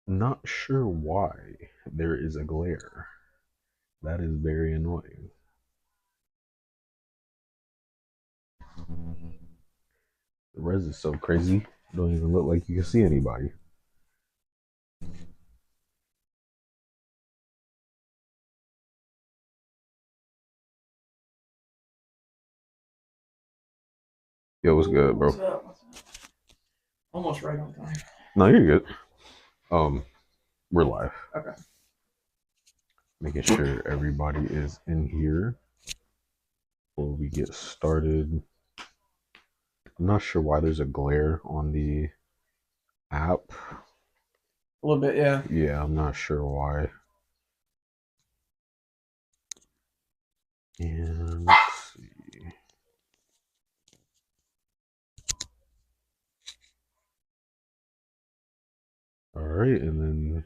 Not sure why there is a glare. That is very annoying. The res is so crazy. Don't even look like you can see anybody. Yo, what's good, bro? What's up? Almost right on time. No, you're good. Um, we're live. Okay. Making sure everybody is in here before we get started. I'm not sure why there's a glare on the app. A little bit, yeah. Yeah, I'm not sure why. And let's see. All right, and then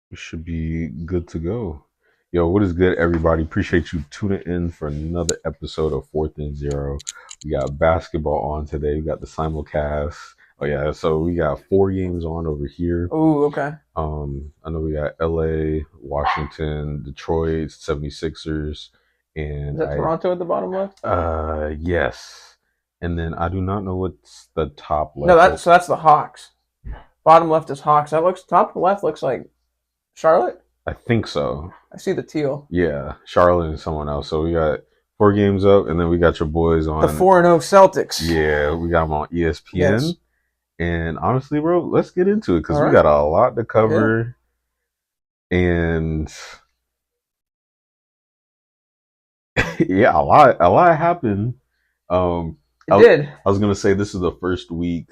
we should be good to go. Yo, what is good, everybody? Appreciate you tuning in for another episode of Fourth and Zero. We got basketball on today. We got the simulcast. Oh yeah, so we got 4 games on over here. Oh, okay. I know we got LA, Washington, Detroit, 76ers, Is and that Toronto at the bottom left? yes. And then I do not know what's the top No, left. that's the Hawks. Bottom left is Hawks. That looks top left looks like Charlotte. I think so. I see the teal. Yeah, Charlotte and someone else. So we got 4 games up, and then we got your boys on The 4-0 Celtics. Yeah, we got them on ESPN. Yes. And honestly, bro, let's get into it because All we right. got a lot to cover. And yeah, a lot happened. It did. I was gonna say this is the first week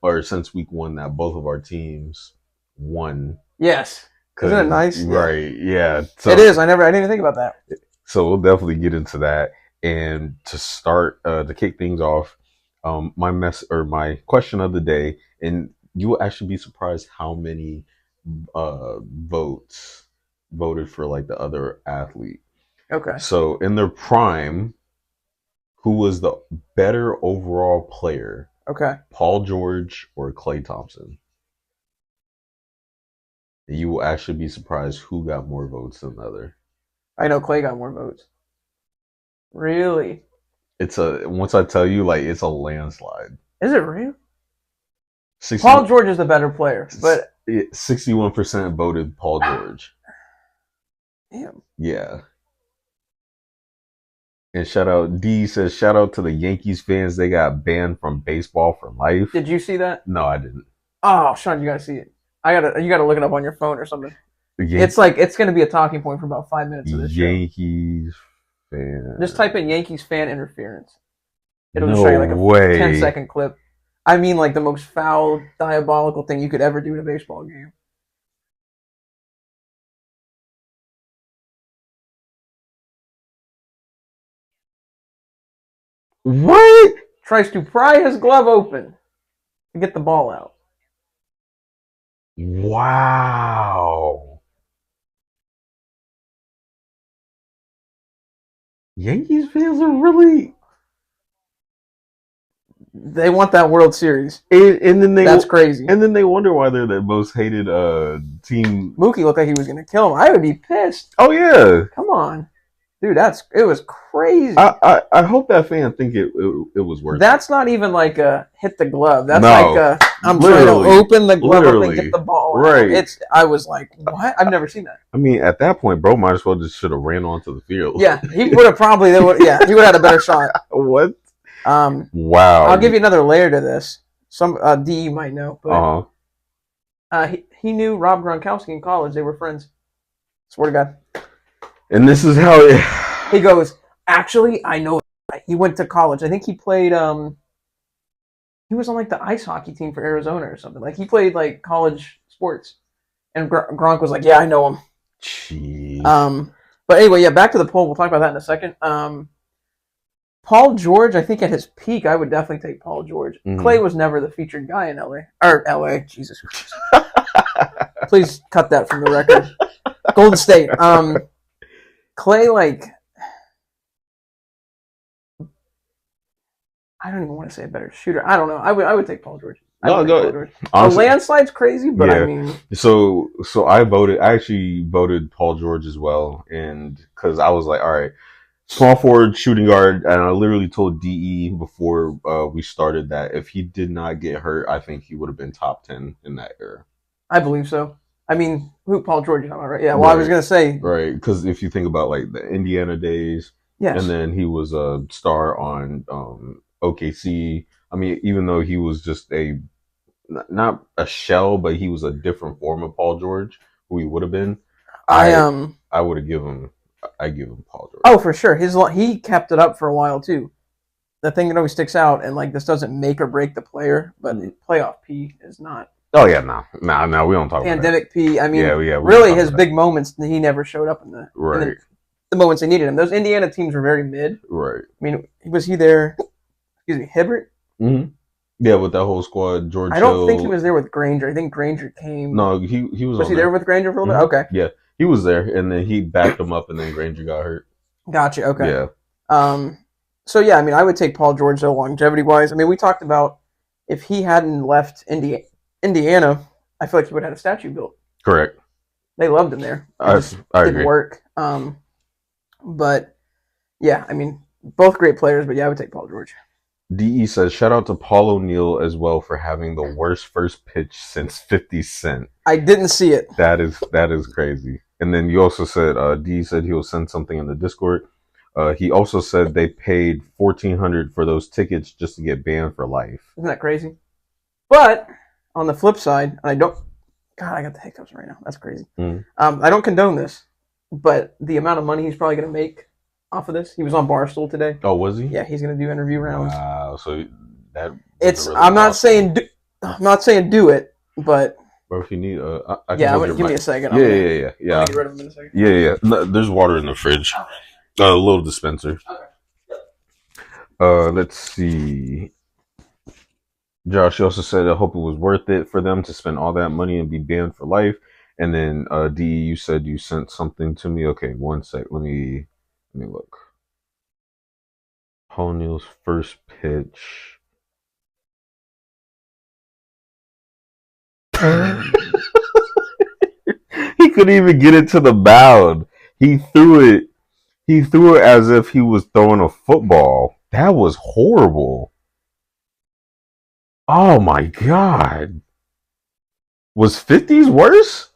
or since week 1 that both of our teams won. Yes. Isn't it nice? Right. Yeah. So, it is. I didn't even think about that. So we'll definitely get into that. And to start, to kick things off, my question of the day, and you will actually be surprised how many votes voted for like the other athlete. Okay. So in their prime, who was the better overall player? Okay. Paul George or Klay Thompson? You will actually be surprised who got more votes than the other. I know Klay got more votes. Really? Once I tell you, like, it's a landslide. Is it real? Paul George is the better player, but 61% voted Paul George. Damn. Yeah. And shout out to the Yankees fans. They got banned from baseball for life. Did you see that? No, I didn't. Oh, Sean, you gotta see it. You gotta look it up on your phone or something. It's gonna be a talking point for about 5 minutes of this Yankees fan. Just type in Yankees fan interference. It'll show you like a 10-second clip. I mean, like the most foul, diabolical thing you could ever do in a baseball game. What? Tries to pry his glove open to get the ball out. Wow. Yankees fans are really. They want that World Series. And then that's crazy. And then they wonder why they're the most hated team. Mookie looked like he was going to kill him. I would be pissed. Oh, yeah. Come on. Dude, it was crazy. I hope that fan think it was worth it. That's not even like a hit the glove. That's like a I'm trying to open the glove up and get the ball right out. I was like, what? I've never seen that. I mean, at that point, bro, might as well just should have ran onto the field. Yeah, he would have probably. He would have had a better shot. What? Wow. I'll give you another layer to this. Some DE might know, but he knew Rob Gronkowski in college. They were friends. Swear to God. And this is how he goes. Actually, I know. He went to college. I think he played. He was on like the ice hockey team for Arizona or something. Like he played like college sports. And Gronk was like, "Yeah, I know him." Jeez. But anyway, yeah. Back to the poll. We'll talk about that in a second. Paul George, I think at his peak, I would definitely take Paul George. Mm-hmm. Klay was never the featured guy in LA. Jesus Christ. Please cut that from the record. Golden State. Klay, like, I don't even want to say a better shooter. I don't know. I would take Paul George. I would No, take Paul go. George. Honestly, A landslide's crazy, but I yeah. mean, So I voted. I actually voted Paul George as well, and because I was like, all right, small forward, shooting guard, and I literally told DE before we started that if he did not get hurt, I think he would have been top 10 in that era. I believe so. I mean, who Paul George? You know, right? Yeah. Well, I was Right, gonna say right. Because if you think about like the Indiana days, and yes. then he was a star on OKC. I mean, even though he was just not a shell, but he was a different form of Paul George, who he would have been. I I I would have I give him Paul George. Oh, for sure. He kept it up for a while too. The thing that always sticks out, and like this doesn't make or break the player, but playoff P is not. Oh yeah, no, we don't talk about that. Pandemic P. I mean, Yeah, really, his big moments, he never showed up in right, the moments they needed him. Those Indiana teams were very mid. right. I mean, was he there? Excuse me, Hibbert. Mm-hmm. Yeah, with that whole squad, George. I don't think he was there with Granger. I think Granger came. No, he was. Was he there with Granger for a little bit? Okay. Yeah, he was there, and then he backed him up, and then Granger got hurt. Gotcha. Okay. Yeah. So yeah, I mean, I would take Paul George though, longevity wise. I mean, we talked about if he hadn't left Indiana, I feel like he would have had a statue built. Correct. They loved him there. I didn't agree. work. But yeah, I mean, both great players. But yeah, I would take Paul George. DE says, shout out to Paul O'Neill as well for having the worst first pitch since 50 Cent. I didn't see it. That is crazy. And then you also said, DE said he will send something in the Discord. He also said they paid $1,400 for those tickets just to get banned for life. Isn't that crazy? But on the flip side, I got the hiccups right now. That's crazy. Mm. I don't condone this, but the amount of money he's probably going to make off of this. He was on Barstool today. Oh, was he? Yeah, he's going to do interview rounds. Wow. So that it's. Really I'm not saying do it, but. Bro, if you need, I can give me a second. Yeah. I'll get rid of him in a second. Yeah. No, there's water in the fridge. A little dispenser. Okay. Let's see. Josh also said, I hope it was worth it for them to spend all that money and be banned for life. And then, D, you said you sent something to me. Okay, one sec. Let me look. Paul Neal's first pitch. He couldn't even get it to the mound. He threw it as if he was throwing a football. That was horrible. Oh my God. Was 50s worse?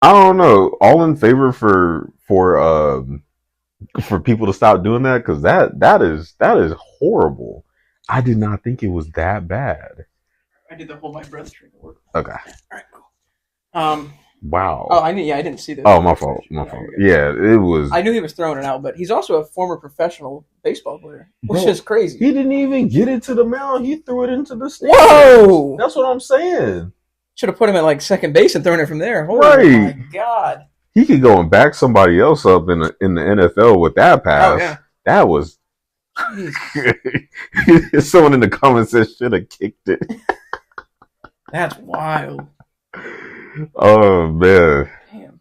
I don't know. All in favor for people to stop doing that, because that is horrible. I did not think it was that bad. I did the hold my breath trick at work. Okay. All right, cool. Wow. Oh, I didn't see this. Oh, my fault. Yeah, it was. I knew he was throwing it out, but he's also a former professional baseball player, which is crazy. He didn't even get it to the mound. He threw it into the stands. Whoa! That's what I'm saying. Should have put him at like second base and thrown it from there. Oh Right. my God. He could go and back somebody else up in the NFL with that pass. Oh, yeah. That was. Someone in the comments said should have kicked it. That's wild. Oh man. Damn.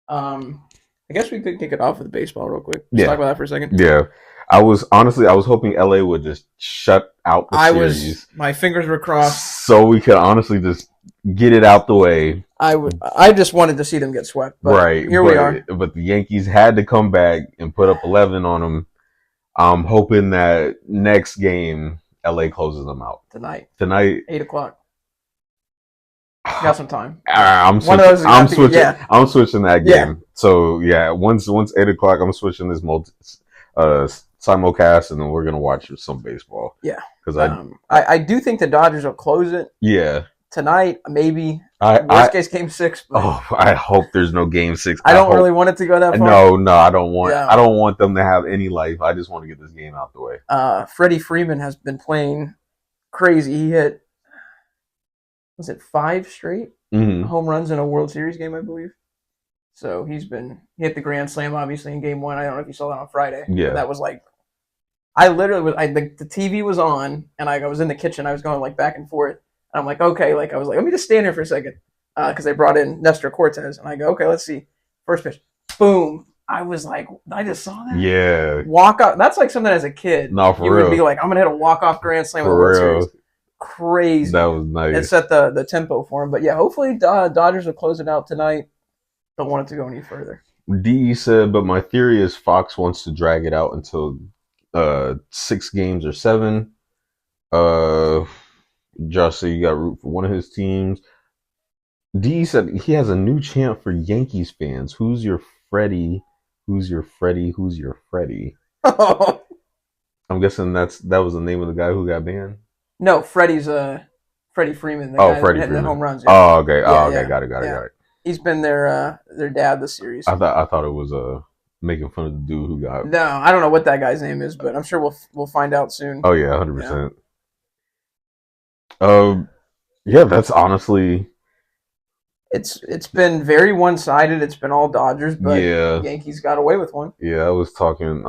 I guess we could kick it off with baseball real quick. Yeah. Talk about that for a second. Yeah. I was hoping LA would just shut out the series. My fingers were crossed. So we could honestly just get it out the way. I just wanted to see them get swept. But right. Here we are. But the Yankees had to come back and put up 11 on them. I'm hoping that next game LA closes them out. Tonight. 8:00. Got some time. I'm switching that game. Yeah. So yeah, once 8:00, I'm switching this simulcast, and then we're gonna watch some baseball. Yeah, because I do think the Dodgers will close it. Yeah, tonight maybe. Worst case game 6. I hope there's no game 6. I don't really want it to go that far. No, I don't want. Yeah. I don't want them to have any life. I just want to get this game out the way. Freddie Freeman has been playing crazy. He hit. Was it 5 straight home runs in a World Series game, I believe? So he hit the grand slam, obviously, in game 1. I don't know if you saw that on Friday. Yeah. That was like, I literally was, the TV was on, and I was in the kitchen. I was going like back and forth. And I'm like, okay, I was like, let me just stand here for a second. Because they brought in Nestor Cortez. And I go, okay, let's see. First pitch. Boom. I was like, I just saw that. Yeah. Walk off. That's like something as a kid. No, for you real. would be like, I'm gonna hit a walk off grand slam in the For World real. Series. Crazy. That was nice. It set the tempo for him. But yeah, hopefully Dodgers will close it out tonight. Don't want it to go any further. DE said, but my theory is Fox wants to drag it out until 6 games or 7. Josh said you got to root for one of his teams. DE said he has a new chant for Yankees fans. Who's your Freddie? Who's your Freddie? Who's your Freddie? I'm guessing that was the name of the guy who got banned. No, Freddie's Freddie Freeman. The guy Freddie hitting Freeman. the home runs. Yeah. Oh, okay. Yeah. Got it. He's been their dad this series. I thought it was making fun of the dude who got. No, I don't know what that guy's name is, but I'm sure we'll find out soon. Oh yeah, 100%. Yeah, that's honestly. It's been very one-sided. It's been all Dodgers, but yeah. Yankees got away with one. Yeah, I was talking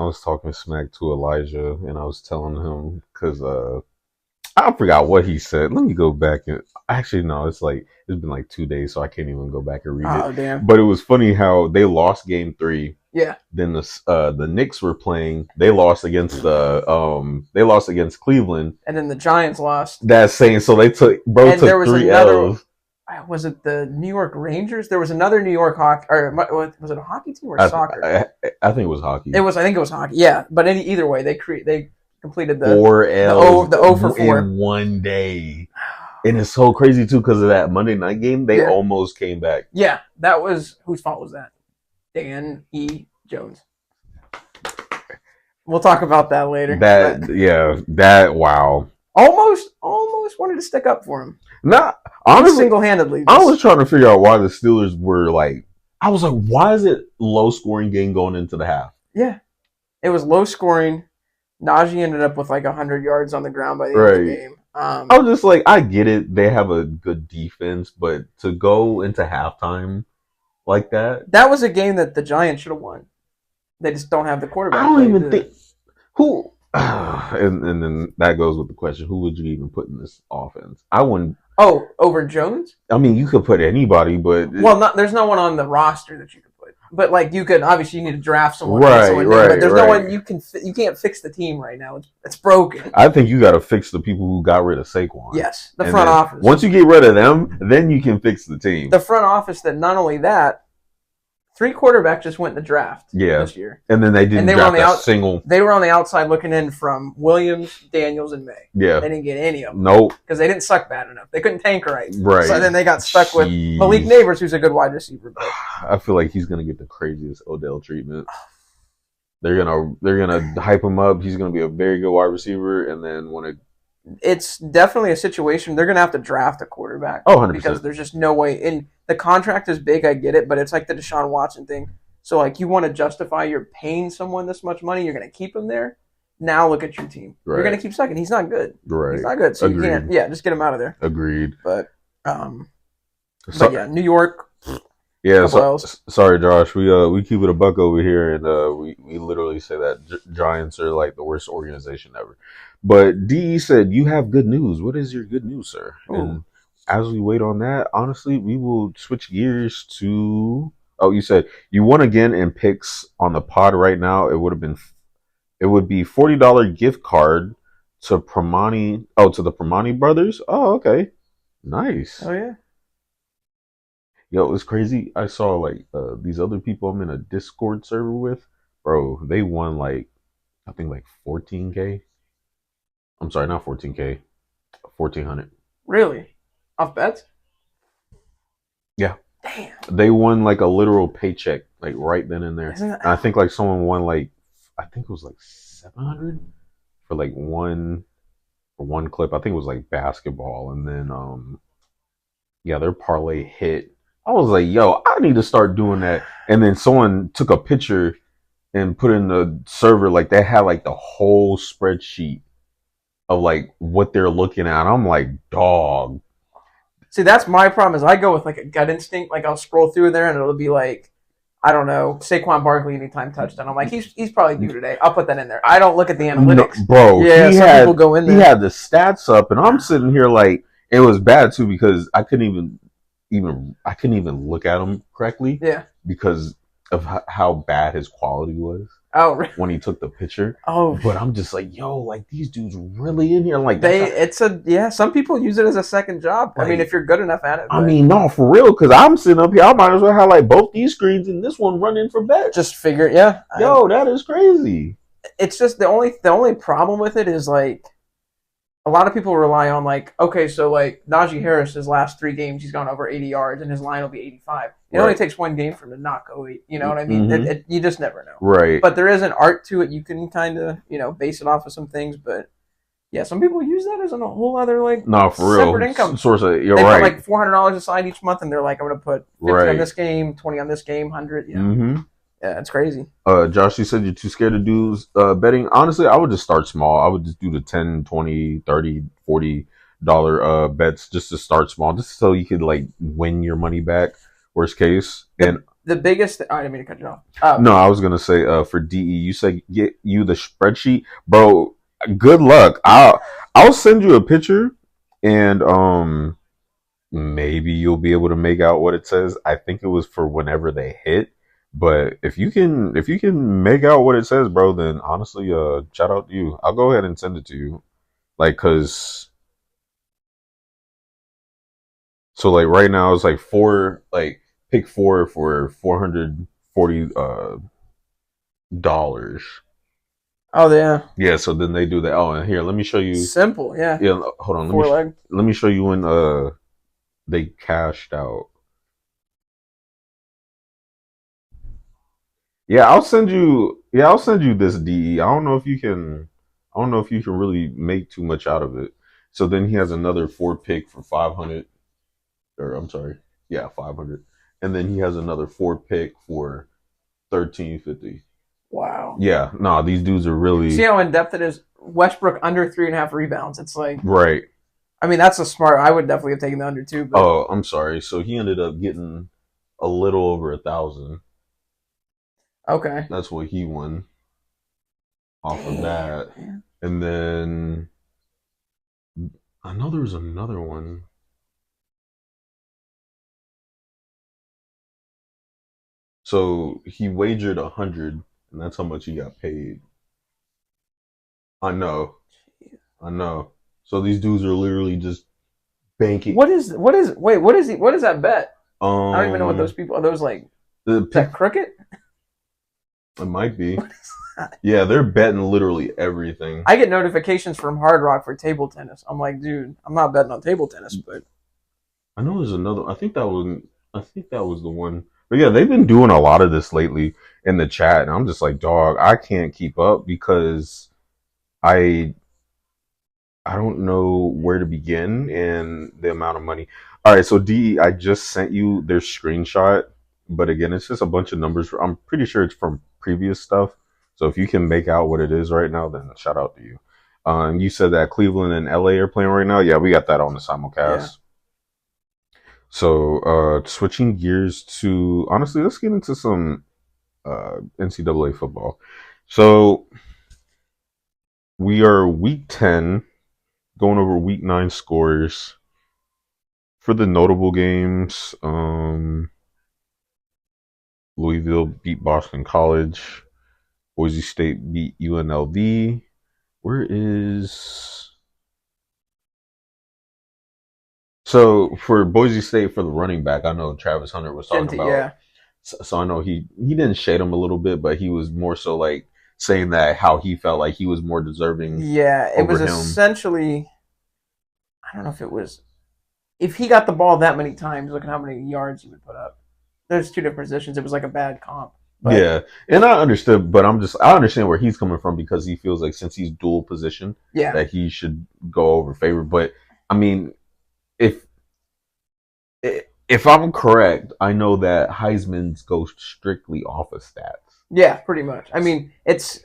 smack to Elijah, and I was telling him because I forgot what he said. Let me go back and actually no, it's been like 2 days, so I can't even go back and read it. Oh damn! But it was funny how they lost Game 3. Yeah. Then the Knicks were playing. They lost against Cleveland, and then the Giants lost. That's saying so they took 3 L's. Was it the New York Rangers? There was another New York hockey, or was it a hockey team or soccer? I think it was hockey. I think it was hockey. Yeah, but either way, they completed the 4 L's the 0 for 4 in one day, and it's so crazy too because of that Monday night game. They almost came back. Yeah, that was whose fault was that? Dan E. Jones. We'll talk about that later. Wow. Almost wanted to stick up for him. Not honestly, single-handedly. I was trying to figure out why the Steelers were like. I was like, why is it low scoring game going into the half? Yeah, it was low scoring. Najee ended up with like 100 yards on the ground by the end of the game. I was just like, I get it. They have a good defense, but to go into halftime like that. That was a game that the Giants should have won. They just don't have the quarterback. I don't even think. Who. And then that goes with the question, who would you even put in this offense? I wouldn't. Oh, over Jones? I mean, you could put anybody, but. Well, there's no one on the roster that you could put. But like you could, obviously you need to draft someone. Right. But there's no one you can't fix the team right now. It's broken. I think you got to fix the people who got rid of Saquon. Yes, the front office. Once you get rid of them, then you can fix the team. The front office that not only that, 3 quarterbacks just went in the draft this year. And then they didn't draft a single. They were on the outside looking in from Williams, Daniels, and May. Yeah. They didn't get any of them. Nope. Because they didn't suck bad enough. They couldn't tank right. Right. So then they got stuck with Malik Neighbors, who's a good wide receiver. I feel like he's going to get the craziest Odell treatment. They're gonna hype him up. He's going to be a very good wide receiver. And then when it's definitely a situation they're going to have to draft a quarterback. Oh, 100%. Because there's just no way. And the contract is big, I get it, but it's like the Deshaun Watson thing. So, like, you want to justify you're paying someone this much money, you're going to keep him there. Now look at your team. Right. You're going to keep sucking. He's not good. Right. He's not good. So Agreed. you can't. Yeah, just get him out of there. Agreed. But yeah, New York. Yeah. Sorry, Josh. We keep it a buck over here, and we literally say that Giants are like the worst organization ever. But DE said you have good news. What is your good news, sir? Ooh. And as we wait on that, honestly, we will switch gears to. Oh, you said you won again in picks on the pod right now. It would be $40 gift card to Pramani. Oh, to the Pramani brothers. Oh, okay, nice. Oh yeah. Yo, it's crazy. I saw like these other people I'm in a Discord server with, bro. They won like I think like 14K. I'm sorry, not 14K, 1,400. Really? Off bets? Yeah. Damn. They won like a literal paycheck, like right then and there. And I think like someone won like, I think it was like 700 for like one clip. I think it was like basketball, and then their parlay hit. I was like, yo, I need to start doing that. And then someone took a picture and put in the server, like they had like the whole spreadsheet of like what they're looking at. I'm like, dog. See, that's my problem. Is I go with like a gut instinct. Like I'll scroll through there and it'll be like, I don't know, Saquon Barkley anytime touchdown. I'm like, he's probably due today. I'll put that in there. I don't look at the analytics, bro. Yeah, people go in there. He had the stats up, and I'm sitting here like it was bad too because I couldn't even look at them correctly. Yeah, because of how bad his quality was Oh, when he took the picture. oh, But I'm just like, yo, like these dudes really in here. Like that's they. a, It's a yeah. Some people use it as a second job. I mean, like if you're good enough at it, I but mean, no, for real, because I'm sitting up here. I might as well have like both these screens and this one running for just bets. figure. Yeah, Yo, that is crazy. it's just the only problem with it is like a lot of people rely on like okay, so like Najee Harris, his last 3 games, he's gone over 80 yards, and his line will be 85. It only Right. takes one game for him to not go 8. You know what I mean? Mm-hmm. You just never know. Right. But there is an art to it. You can kind of base it off of some things, but yeah, some people use that as a whole other like No, for real. separate income. Source of you're They put right. like $400 aside each month, and they're like, I'm gonna put 50 on Right. this game, 20 on this game, 100. Yeah, Mm-hmm. yeah, it's crazy. Josh, you said you're too scared to do betting. Honestly, I would just start small. I would just do the 10, 20, 30, $40 bets just to start small, just so you could like win your money back, worst case. And The biggest. I didn't mean to cut you off. no, I was gonna say for DE, you said get you the spreadsheet, bro. Good luck. I'll send you a picture, and maybe you'll be able to make out what it says. I think it was for whenever they hit. But if you can make out what it says, bro, then honestly, shout out to you. I'll go ahead and send it to you. Like, cause so like right now it's like four, like pick four for $440 dollars. Oh yeah, Yeah, so then they do that. Oh, and here, let me show you. simple. Yeah, Yeah, hold on. four leg. Let me show you when they cashed out. Yeah, I'll send you. Yeah, I'll send you this DE. I don't know if you can. I don't know if you can really make too much out of it. So then he has another four pick for 500. Or I'm sorry, yeah, 500. And then he has another four pick for 1350. Wow. Yeah, no, these dudes are See really how in depth it is. Westbrook under 3.5 rebounds. It's like, right. I mean, that's a smart. I would definitely have taken the under too. But Oh, I'm sorry. So he ended up getting a little over 1,000. okay. That's what he won off of that. Man. And then I know there was another one. So he wagered 100, and that's how much he got paid. I know, I know. So these dudes are literally just banking. What is wait? What is he? What is that bet? I don't even know what those Um, people are. Those like the is that pick crooked? it might be. What is that? Yeah, they're betting literally everything. I get notifications from Hard Rock for table tennis. I'm like, dude, I'm not betting on table tennis, but I know there's another. I think that was. I think that was the one. But yeah, they've been doing a lot of this lately in the chat, and I'm just like, dog, I can't keep up because I I don't know where to begin and the amount of money. All right, so D, I just sent you their screenshot, but again, it's just a bunch of numbers. I'm pretty sure it's from previous stuff. So if you can make out what it is right now, then shout out to you. You said that Cleveland and LA are playing right now. Yeah, we got that on the simulcast. yeah. So switching gears to honestly, let's get into some NCAA football. So we are week 10, going over week 9 scores for the notable games. Louisville beat Boston College. Boise State beat UNLV. Where is so for Boise State for the running back? I know Travis Hunter was talking Genty, about. yeah. So I know he didn't shade him a little bit, but he was more so like saying that how he felt like he was more deserving Yeah, it was over him. essentially. I don't know if it was. If he got the ball that many times, look at how many yards he would put up. There's two different positions. It was like a bad comp. But Yeah, and I understood, but I understand where he's coming from because he feels like since he's dual position yeah, that he should go over favor. But I mean, if if I'm correct, I know that Heisman's go strictly off of stats. yeah, pretty much. I mean, it's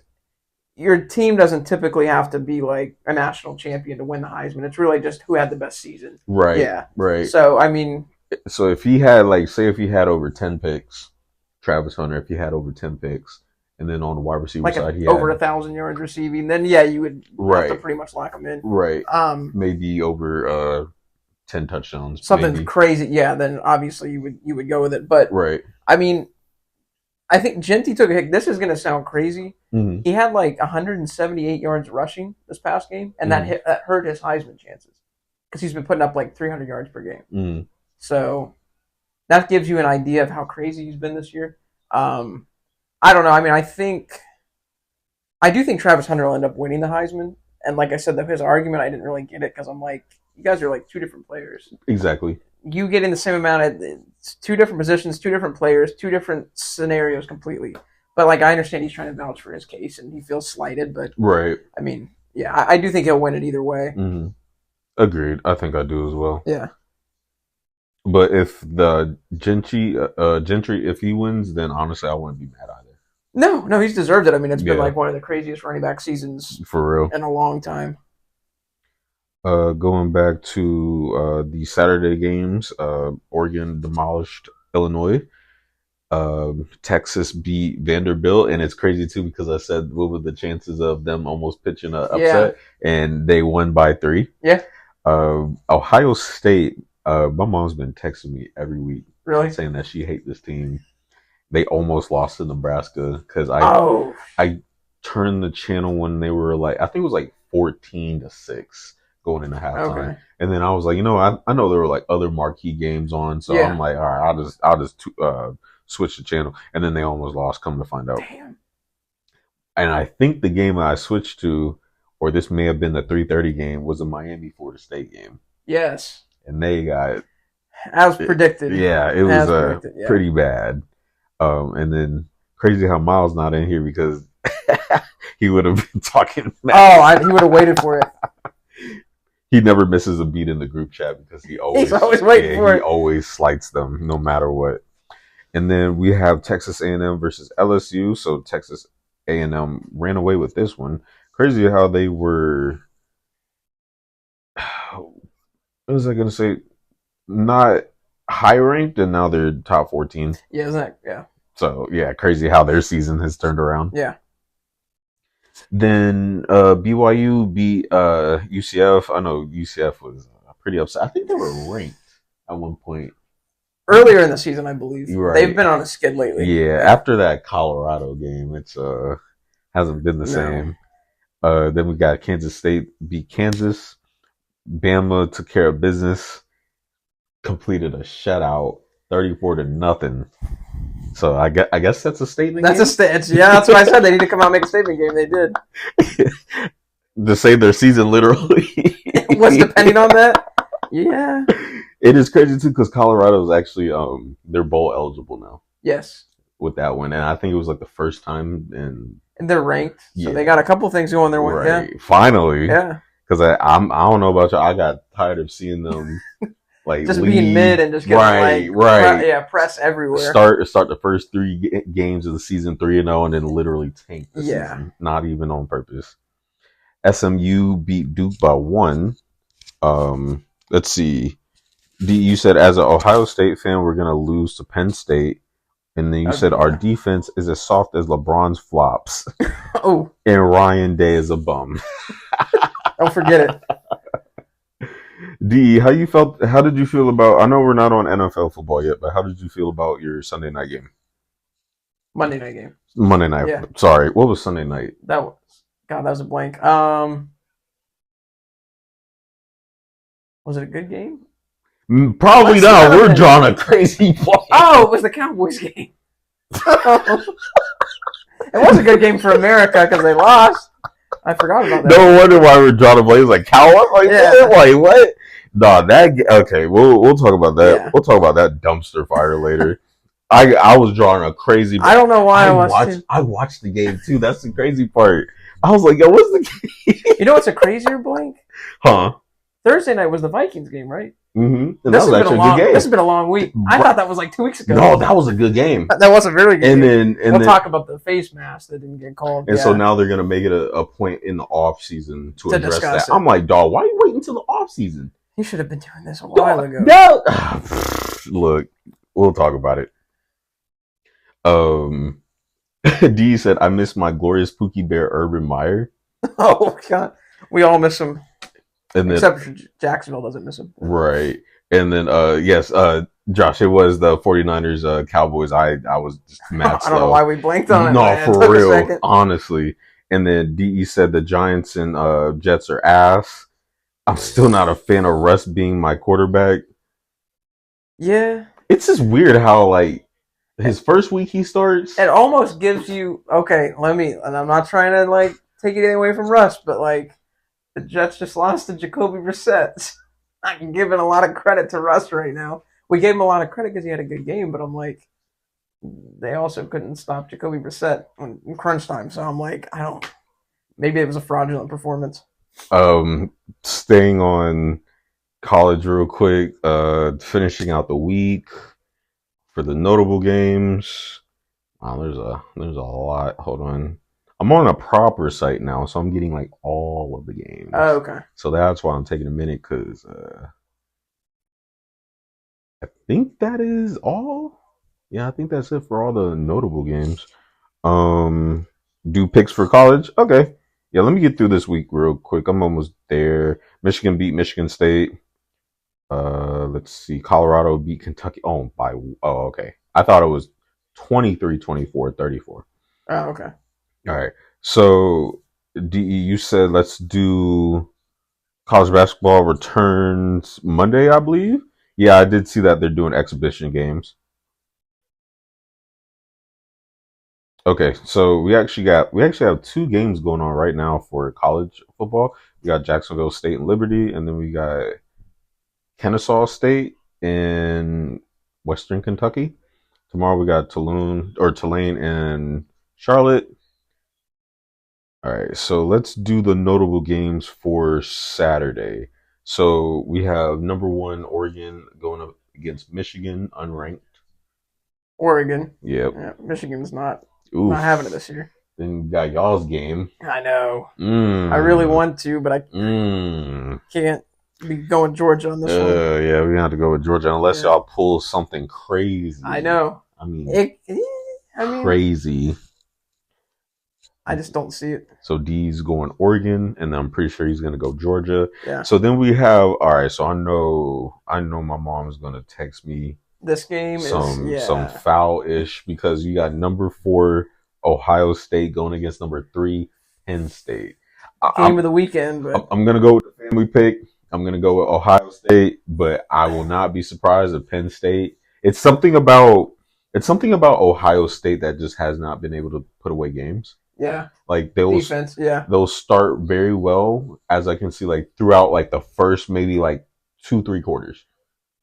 your team doesn't typically have to be like a national champion to win the Heisman. It's really just who had the best season. Right. Yeah. Right. So I mean, So if he had like, say, if he had over 10 picks, Travis Hunter, if he had over 10 picks, and then on the wide receiver like side, he over had 1,000 yards receiving, then yeah, you would have to right, pretty much lock him in. right, Um, maybe over 10 touchdowns, something maybe. crazy, yeah. Then obviously you would go with it. But Right. I mean, I think Genty took a hit. This is going to sound crazy. Mm-hmm. He had like 178 yards rushing this past game, and that hurt his Heisman chances because he's been putting up like 300 yards per game. Mm-hmm. So that gives you an idea of how crazy he's been this year. I don't know. I mean, I do think Travis Hunter will end up winning the Heisman. And like I said, his argument, I didn't really get it because I'm like, you guys are like two different players. Exactly. You get in the same amount of two different positions, two different players, two different scenarios completely. But like, I understand he's trying to vouch for his case and he feels slighted. But right. I mean, yeah, I do think he'll win it either way. Mm-hmm. Agreed. I think I do as well. Yeah. But if the Gentry, if he wins, then honestly, I wouldn't be mad either. No, he's deserved it. I mean, it's been like one of the craziest running back seasons for real in a long time. Going back to the Saturday games, Oregon demolished Illinois. Texas beat Vanderbilt, and it's crazy too because I said what were the chances of them almost pitching an upset, and they won by 3. Yeah. Ohio State. My mom's been texting me every week, really saying that she hates this team. They almost lost to Nebraska because I turned the channel when they were like, I think it was like 14-6 going into halftime, and then I was like, I know there were like other marquee games on, so I'm like, all right, I'll just switch the channel, and then they almost lost. Come to find out, damn. And I think the game I switched to, or this may have been the 3:30 game, was a Miami-Florida State game. Yes, and they got as predicted. Yeah, it was pretty bad. And then crazy how Miles not in here because he would have been talking. He would have waited for it. He never misses a beat in the group chat because he's always waiting for it. He always slights them no matter what. And then we have Texas A&M versus LSU. So Texas A&M ran away with this one. Crazy how they were. What was I going to say? Not high ranked, and now they're top 14. Yeah, isn't that, yeah. So, yeah, crazy how their season has turned around. Yeah. Then BYU beat UCF. I know UCF was pretty upset. I think they were ranked at one point. Earlier in the season, I believe. Right. They've been on a skid lately. Yeah, after that Colorado game, it's hasn't been the same. Then we got Kansas State beat Kansas. Bama took care of business. Completed a shutout, 34-0. So I guess that's a statement. That's game? That's what I said. They need to come out and make a statement game. They did. To save their season, literally. What's depending on that? Yeah. It is crazy too because Colorado is actually they're bowl eligible now. Yes. With that one, and I think it was like the first time and they're ranked, so they got a couple things going their way. Right. Yeah. Finally. Yeah. Because I don't know about you, I got tired of seeing them. Like just being mid and just getting press everywhere. Start the first 3 games of the season 3-0 and then literally tank the season. Not even on purpose. SMU beat Duke by 1. Let's see. You said as an Ohio State fan we're gonna lose to Penn State, and then you said our defense is as soft as LeBron's flops. Oh. And Ryan Day is a bum. Don't forget it. D, how did you feel about, I know we're not on NFL football yet, but how did you feel about your Sunday night game? Monday night game. Monday night. Yeah. Sorry. What was Sunday night? That was a blank. Was it a good game? Probably not. We're drawing a crazy play. Oh, it was the Cowboys game. It was a good game for America because they lost. I forgot about that. No wonder why we're drawing a play. It's like Cowboys? Like what? Nah, okay. We'll talk about that. Yeah. We'll talk about that dumpster fire later. I was drawing a crazy. I don't know why I watched the game too. That's the crazy part. I was like, yo, what's the game? You know what's a crazier blank? Huh? Thursday night was the Vikings game, right? Mm-hmm. This has been a long game. This has been a long week. I thought that was like 2 weeks ago. No, that was a good game. That was a very good game. We'll then talk about the face mask that didn't get called. And so now they're going to make it a point in the off season to address that. It. I'm like, dog, why are you waiting until the off season? You should have been doing this a while ago. No. Look, we'll talk about it. D said, I miss my glorious Pookie Bear Urban Meyer. Oh, God. We all miss him. And except for Jacksonville doesn't miss him. Right. And then yes, Josh, it was the 49ers Cowboys. I was just mad I don't know slow. why we blanked on it, No, man. It for took a real, second. honestly. And then DE said the Giants and Jets are ass. I'm still not a fan of Russ being my quarterback. Yeah. It's just weird how like his first week he starts. It almost gives you okay. And I'm not trying to like take anything away from Russ, but like the Jets just lost to Jacoby Brissett. I'm giving a lot of credit to Russ right now. We gave him a lot of credit because he had a good game, but I'm like, they also couldn't stop Jacoby Brissett in crunch time. So I'm like, I don't. Maybe it was a fraudulent performance. Um, Staying on college real quick. Finishing out the week for the notable games. Wow, there's a lot. Hold on. I'm on a proper site now, so I'm getting like all of the games. Oh, okay. So that's why I'm taking a minute because I think that is all. Yeah, I think that's it for all the notable games. Um, do picks for college? Okay. Yeah, let me get through this week real quick. I'm almost there. Michigan beat Michigan State. Let's see. Colorado beat Kentucky. Okay. I thought it was 23-24, 34. Oh, okay. All right. So, DE, you said let's do college basketball returns Monday, I believe. Yeah, I did see that they're doing exhibition games. Okay, so we actually have two games going on right now for college football. We got Jacksonville State and Liberty, and then we got Kennesaw State in Western Kentucky. Tomorrow we got Tulane and Charlotte. All right, so let's do the notable games for Saturday. So we have number one Oregon going up against Michigan, unranked. Oregon. Yep. Yeah, Michigan's not having it Oof. this year. Then you got y'all's game. I know. I really Mm. want to, but I Mm. can't be going Georgia on this one. Yeah, we have to go with Georgia unless Yeah. y'all pull something crazy. I know. I mean, I mean, crazy. I just don't see it. So D's going Oregon, and I'm pretty sure he's gonna go Georgia. Yeah. So then we have all right. So I know my mom's gonna text me This game some foul ish because you got number 4 Ohio State going against number 3 Penn State. Game of the weekend, but I'm gonna go with the family pick. I'm gonna go with Ohio State, but I will not be surprised if Penn State. It's something about Ohio State that just has not been able to put away games. yeah, Like defense, yeah. they'll start very well, as I can see, like throughout like the first maybe like 2-3 quarters.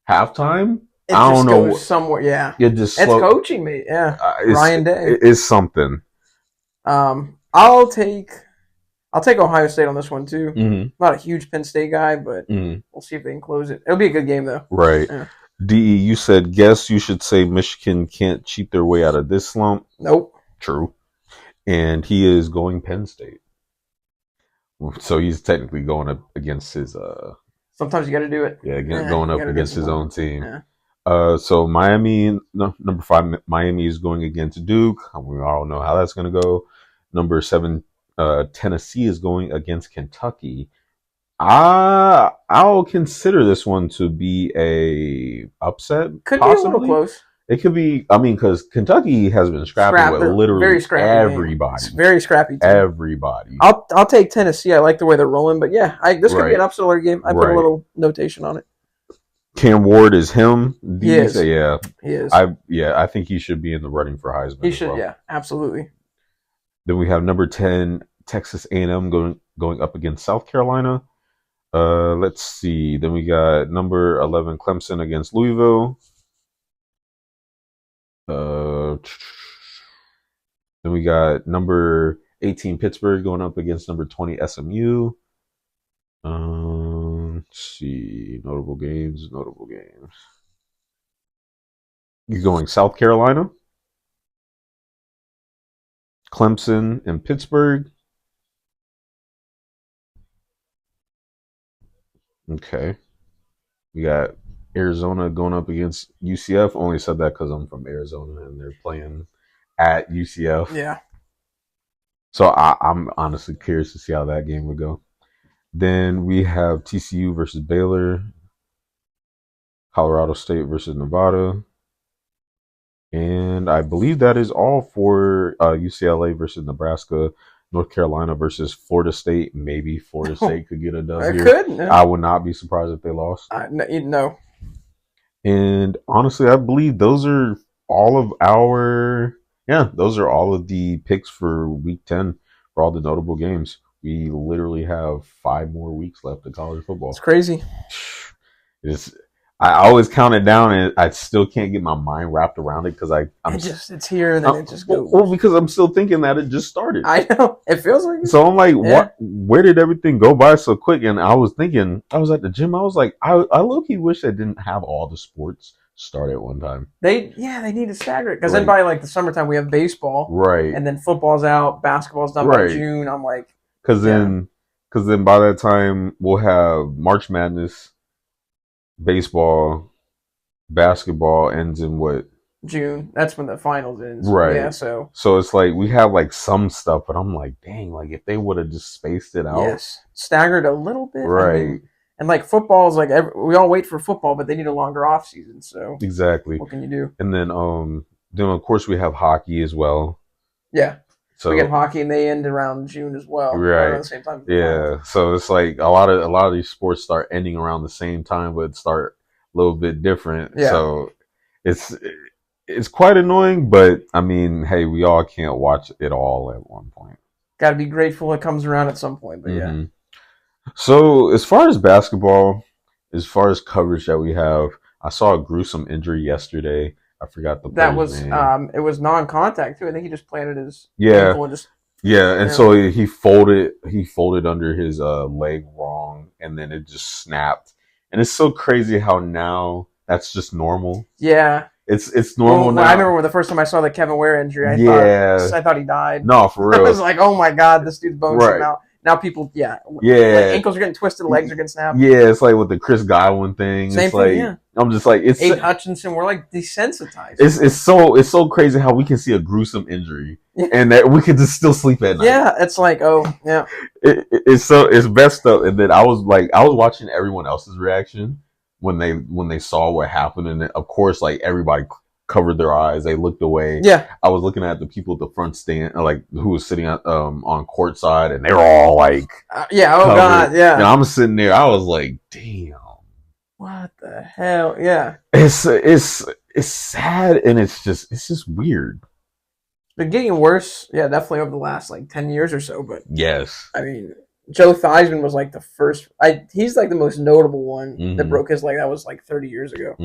Halftime, It I just don't know. goes somewhere, yeah. It just It's coaching me, yeah. Ryan Day. It's something. I'll take Ohio State on this one too. Mm-hmm. Not a huge Penn State guy, but we'll see if they can close it. It'll be a good game though. Right. Yeah. DE, you said guess you should say Michigan can't cheat their way out of this slump. Nope. True. And he is going Penn State. So he's technically going up against his Sometimes you got to do it. yeah, going up against his own team. Yeah. So Miami, number 5, Miami is going against Duke. We all know how that's going to go. Number 7, Tennessee is going against Kentucky. I'll consider this one to be a upset. Could possibly. Be a little close. It could be. I mean, because Kentucky has been scrapping with literally very scrappy everybody. It's very scrappy. Team. Everybody. I'll take Tennessee. I like the way they're rolling, but yeah, this could be an upset alert game. I put a little notation on it. Cam Ward is him. He is. Yeah, he is. I think he should be in the running for Heisman. He should. Well. Yeah, absolutely. Then we have number 10 Texas A&M going up against South Carolina. Let's see. Then we got number 11 Clemson against Louisville. Then we got number 18 Pittsburgh going up against number 20 SMU. Let's see. Notable games. You're going South Carolina, Clemson, and Pittsburgh. Okay. We got Arizona going up against UCF. Only said that because I'm from Arizona and they're playing at UCF. Yeah. So I'm honestly curious to see how that game would go. Then we have TCU versus Baylor. Colorado State versus Nevada. And I believe that is all for UCLA versus Nebraska, North Carolina versus Florida State. Maybe Florida State could get a dub I here. could. No. I would not be surprised if they lost. No. And honestly, I believe those are all of those are all of the picks for week 10 for all the notable games. We literally have 5 more weeks left of college football. It's crazy. I always count it down, and I still can't get my mind wrapped around it because it's here and then it just goes. Well, because I'm still thinking that it just started. I know it feels like it. So I'm like, what? Where did everything go by so quick? And I was thinking, I was at the gym. I was like, I low-key wish I didn't have all the sports start at one time. They need to stagger it because then by like the summertime we have baseball, right? And then football's out, basketball's done by June. I'm like, because then by that time we'll have March Madness, baseball. Basketball ends in what? June. That's when the finals ends. Right. Yeah, so it's like we have like some stuff, but I'm like, dang, like if they would have just spaced it out. Yes. Staggered a little bit. Right. I mean, and like football is like we all wait for football, but they need a longer off season. So exactly. What can you do? And then of course we have hockey as well. Yeah. So we get hockey and they end around June as well. Right. Around the same time. Yeah. So it's like a lot of these sports start ending around the same time, but start a little bit different. Yeah. So it's quite annoying, but I mean, hey, we all can't watch it all at one point. Got to be grateful it comes around at some point, but yeah. So as far as basketball, as far as coverage that we have, I saw a gruesome injury yesterday. I forgot the player's name. It was non-contact too. I think he just planted his ankle and just so he folded under his leg wrong, and then it just snapped. And it's so crazy how now that's just normal. Yeah. It's normal now. I remember the first time I saw the Kevin Ware injury, I thought he died. No, for real. I was like, oh my God, this dude's bones are out. Now people, like ankles are getting twisted, legs are getting snapped. Yeah, it's like with the Chris Godwin thing. Same it's thing, like, yeah. I'm just like, it's Aiden Hutchinson. We're like desensitized. It's so crazy how we can see a gruesome injury and that we can just still sleep at night. Yeah, it's like, oh yeah. It's messed up. And then I was watching everyone else's reaction when they saw what happened, and of course, like everybody covered their eyes, they looked away. Yeah, I was looking at the people at the front stand, like who was sitting on court side, and they were all like, yeah, oh covered. God, yeah. And I'm sitting there, I was like, damn, what the hell? Yeah, it's sad, and it's just weird. It's been getting worse, yeah, definitely over the last like 10 years or so. But yes, I mean, Joe Theismann was like the first. He's like the most notable one that broke his leg. That was like 30 years ago.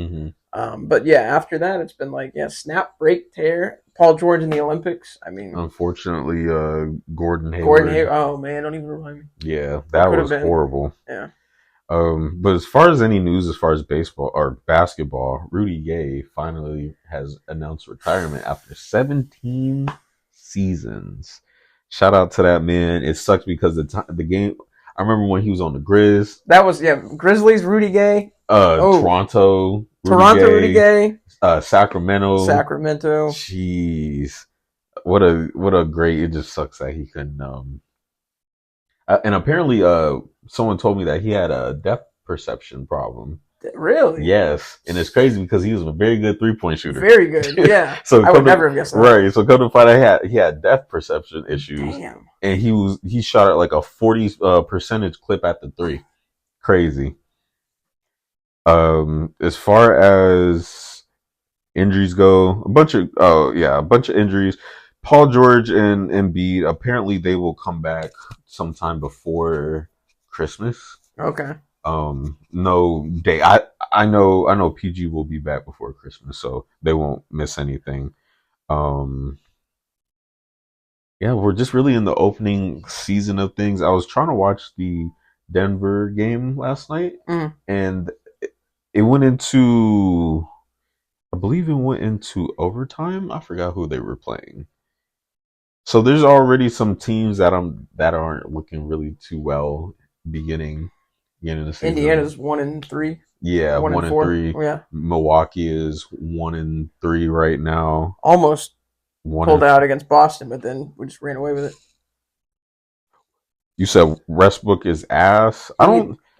But yeah, after that, it's been like snap, break, tear. Paul George in the Olympics. I mean, unfortunately, Gordon Hayward. Oh man, don't even remind me. Yeah, that was horrible. Yeah. But as far as any news, as far as baseball or basketball, Rudy Gay finally has announced retirement after 17 seasons. Shout out to that man. It sucks because the game. I remember when he was on the Grizz. That was Grizzlies. Rudy Gay. Toronto. Rudy Gay. Sacramento. Jeez, what a great. It just sucks that he couldn't. And apparently, someone told me that he had a depth perception problem. Really? Yes, and it's crazy because he was a very good 3-point shooter. Very good, yeah. So I would never have guessed that. Right. So come to find out, he had depth perception issues. Damn. And he shot at like a 40 percentage clip at the 3. Crazy. As far as injuries go, a bunch of injuries. Paul George and Embiid, apparently they will come back sometime before Christmas. Okay. No day. I know PG will be back before Christmas, so they won't miss anything. Yeah, we're just really in the opening season of things. I was trying to watch the Denver game last night, and it went into, I believe it went into overtime. I forgot who they were playing. So there's already some teams that aren't looking really too well beginning of the season. Indiana's 1-3. Yeah, 1-3. Yeah. Milwaukee is 1-3 right now. Almost pulled out against Boston, but then we just ran away with it. You said Westbrook is ass.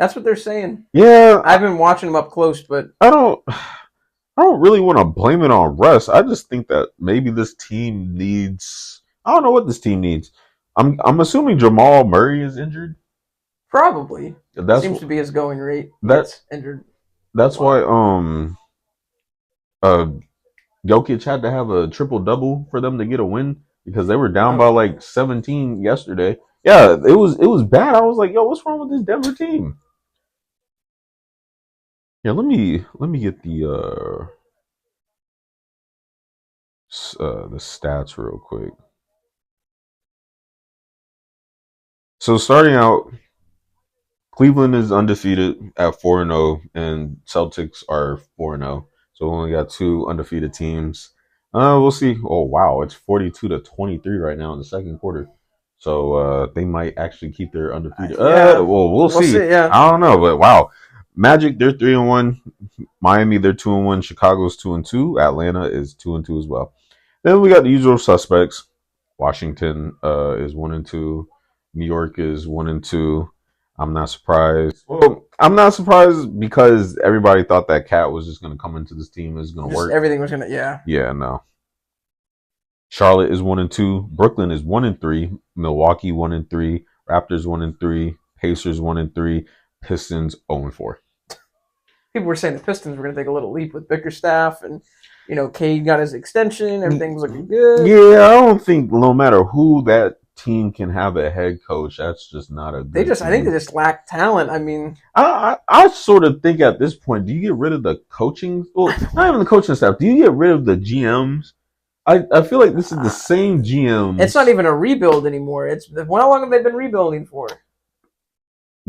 That's what they're saying. Yeah, I've been watching them up close, but I don't really want to blame it on Russ. I just think that maybe this team needs. I don't know what this team needs. I'm assuming Jamal Murray is injured. probably That's seems to be his going rate. that. Gets injured. That's why uh Jokic had to have a triple double for them to get a win because they were down by like 17 yesterday. Yeah, it was bad. I was like, yo, what's wrong with this Denver team? Yeah, let me get the stats real quick. So starting out, Cleveland is undefeated at 4-0, and Celtics are 4-0. So we only got two undefeated teams. We'll see. Oh wow, it's 42-23 right now in the second quarter. So they might actually keep their undefeated. Yeah. Well, we'll see. Yeah. I don't know, but wow, Magic they're 3-1. Miami they're 2-1. Chicago's 2-2. Atlanta is 2-2 as well. Then we got the usual suspects. Washington is 1-2. New York is 1-2. I'm not surprised. Well, I'm not surprised because everybody thought that Cat was just going to come into this team. Is going to work. Everything was going to, yeah. Yeah, no. Charlotte is 1-2. Brooklyn is 1-3. Milwaukee 1-3. Raptors 1-3. Pacers 1-3. Pistons 0-4. People were saying the Pistons were going to take a little leap with Bickerstaff, and Cade got his extension. Everything was looking good. Yeah, I don't think no matter who that team can have a head coach, that's just not a good I think they just lack talent. I mean, I sort of think at this point, do you get rid of the coaching? Well, not even the coaching staff. Do you get rid of the GMs? I feel like this is the same GM. It's not even a rebuild anymore. How long have they been rebuilding for?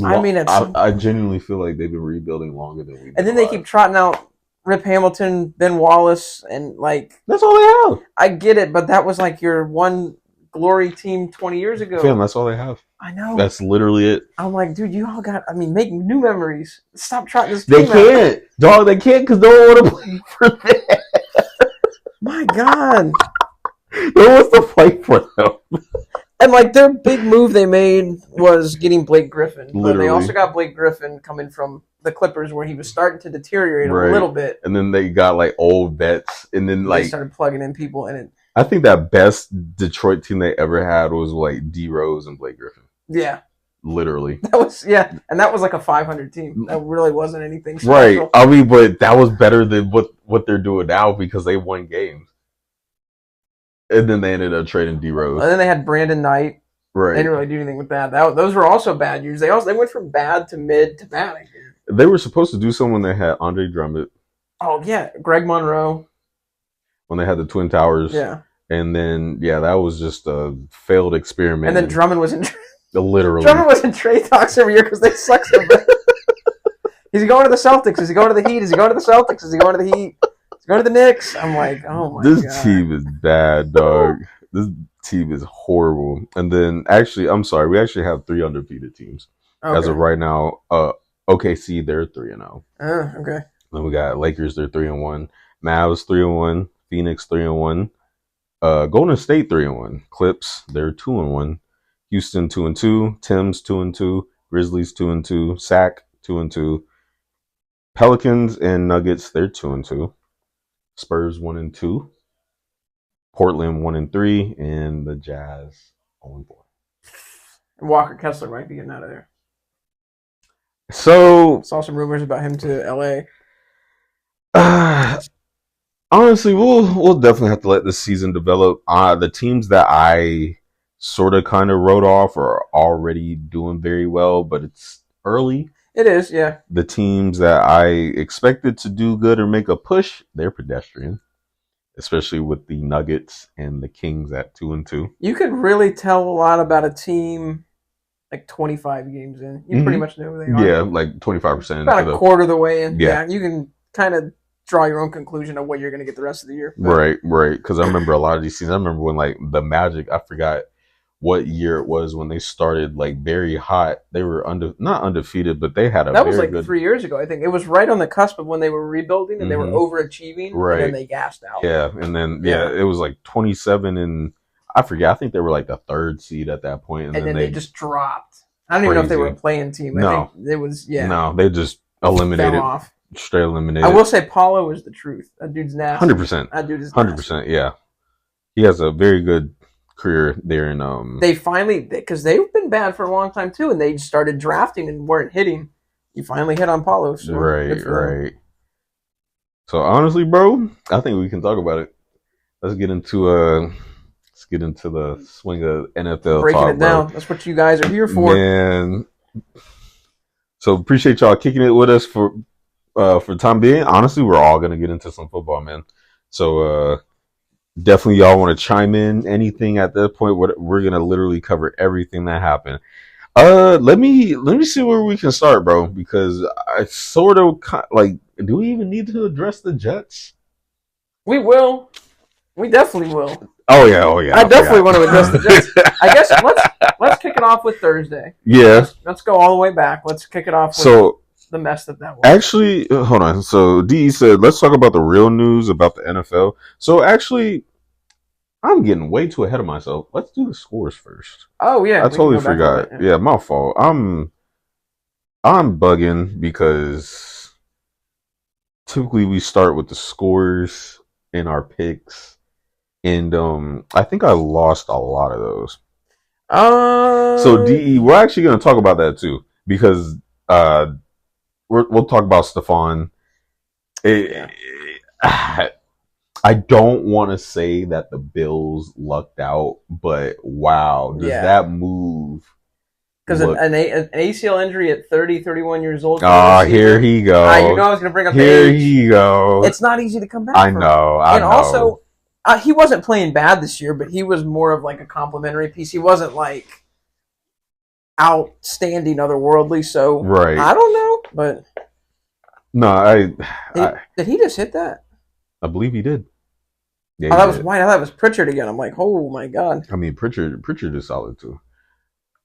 I mean, I genuinely feel like they've been rebuilding longer than we. And then they keep trotting out Rip Hamilton, Ben Wallace, and like that's all they have. I get it, but that was like your one glory team 20 years ago. Fam, that's all they have. I know. That's literally it. I'm like, dude, you all got. I mean, make new memories. Stop trotting this. They can't, dog. They can't because no one want to play for them. My God, no one wants to fight for them. And like their big move they made was getting Blake Griffin. Literally. But they also got Blake Griffin coming from the Clippers where he was starting to deteriorate a little bit. And then they got like old vets, and then like they started plugging in people in it. I think that best Detroit team they ever had was like D Rose and Blake Griffin. Yeah. Literally. And that was like a 500 team. That really wasn't anything special. Right. I mean, but that was better than what they're doing now because they won games. And then they ended up trading D Rose. And then they had Brandon Knight. Right. They didn't really do anything with that. Those were also bad years. They went from bad to mid to bad. I guess. They were supposed to do something when they had Andre Drummond. Oh yeah, Greg Monroe. When they had the Twin Towers. Yeah. And then that was just a failed experiment. And then Drummond was in. Literally. Drummond was in trade talks every year because they suck so bad. Is he going to the Celtics? Is he going to the Heat? Is he going to the Celtics? Is he going to the Heat? Go to the Knicks. I'm like, oh my god. This team is bad, dog. This team is horrible. And then actually, I'm sorry, we actually have 3 undefeated teams. Okay. As of right now, OKC, they're 3-0. Okay. Then we got Lakers, they're 3-1. Mavs 3-1. Phoenix 3-1. Golden State 3-1. Clips, they're 2-1. Houston 2-2. Timbs 2-2. Grizzlies 2-2. Sac 2-2. Pelicans and Nuggets, they're 2-2. Spurs 1-2, Portland 1-3, and the Jazz 0-4. Walker Kessler might be getting out of there. So saw some rumors about him to LA. Honestly, we'll definitely have to let this season develop. The teams that I sort of kind of wrote off are already doing very well, but it's early. It is, yeah. The teams that I expected to do good or make a push, they're pedestrian. Especially with the Nuggets and the Kings at 2-2. You could really tell a lot about a team like 25 games in. You pretty much know who they are. Yeah, like 25%. About a quarter of the way in. Yeah. You can kind of draw your own conclusion of what you're going to get the rest of the year. But. Right. Because I remember a lot of these seasons. I remember when like the Magic, I forgot what year it was when they started like very hot. They were not undefeated, but they had that was like good... 3 years ago. I think it was right on the cusp of when they were rebuilding and they were overachieving, right? And then they gassed out. Yeah, and then it was like 27 and I forget. I think they were like the 3rd seed at that point, and then they just dropped. I don't even know if they were a playing team. No. I think it was, No, they just fell eliminated. off. Straight eliminated. I will say Paulo is the truth. That dude's nasty. 100%. That dude is nasty. 100%, yeah. He has a very good career there in They finally, because they've been bad for a long time too, and they started drafting and weren't hitting. You finally hit on Paulo. So right. So honestly, bro, I think we can talk about it. Let's get into the swing of NFL breaking talk, it down. bro. That's what you guys are here for. Man. So appreciate y'all kicking it with us for the time being. Honestly, we're all gonna get into some football, man. So definitely y'all want to chime in anything at that point. We're gonna literally cover everything that happened. Let me see where we can start, bro, because I sort of like, do we even need to address the Jets? We will. We definitely will. Oh yeah. I definitely want to address the Jets. I guess let's kick it off with Thursday. Yeah. Let's go all the way back. Let's kick it off with the mess that was. Actually, hold on. So DE said, let's talk about the real news about the NFL. So actually, I'm getting way too ahead of myself. Let's do the scores first. Oh yeah, I totally forgot. Yeah, my fault. I'm bugging because typically we start with the scores in our picks, and I think I lost a lot of those. So DE, we're actually going to talk about that too, because we'll talk about Stefon. I don't want to say that the Bills lucked out, but wow, does that move? Because an ACL injury at 30, 31 years old. Here he goes. You know I was going to bring up here he goes. It's not easy to come back I know. Also, he wasn't playing bad this year, but he was more of like a complimentary piece. He wasn't like outstanding, otherworldly. So right. I don't know, but no, did he just hit that? I believe he did. Yeah, that was White. I thought it was Pritchard again. I'm like, oh my god. I mean, Pritchard is solid too.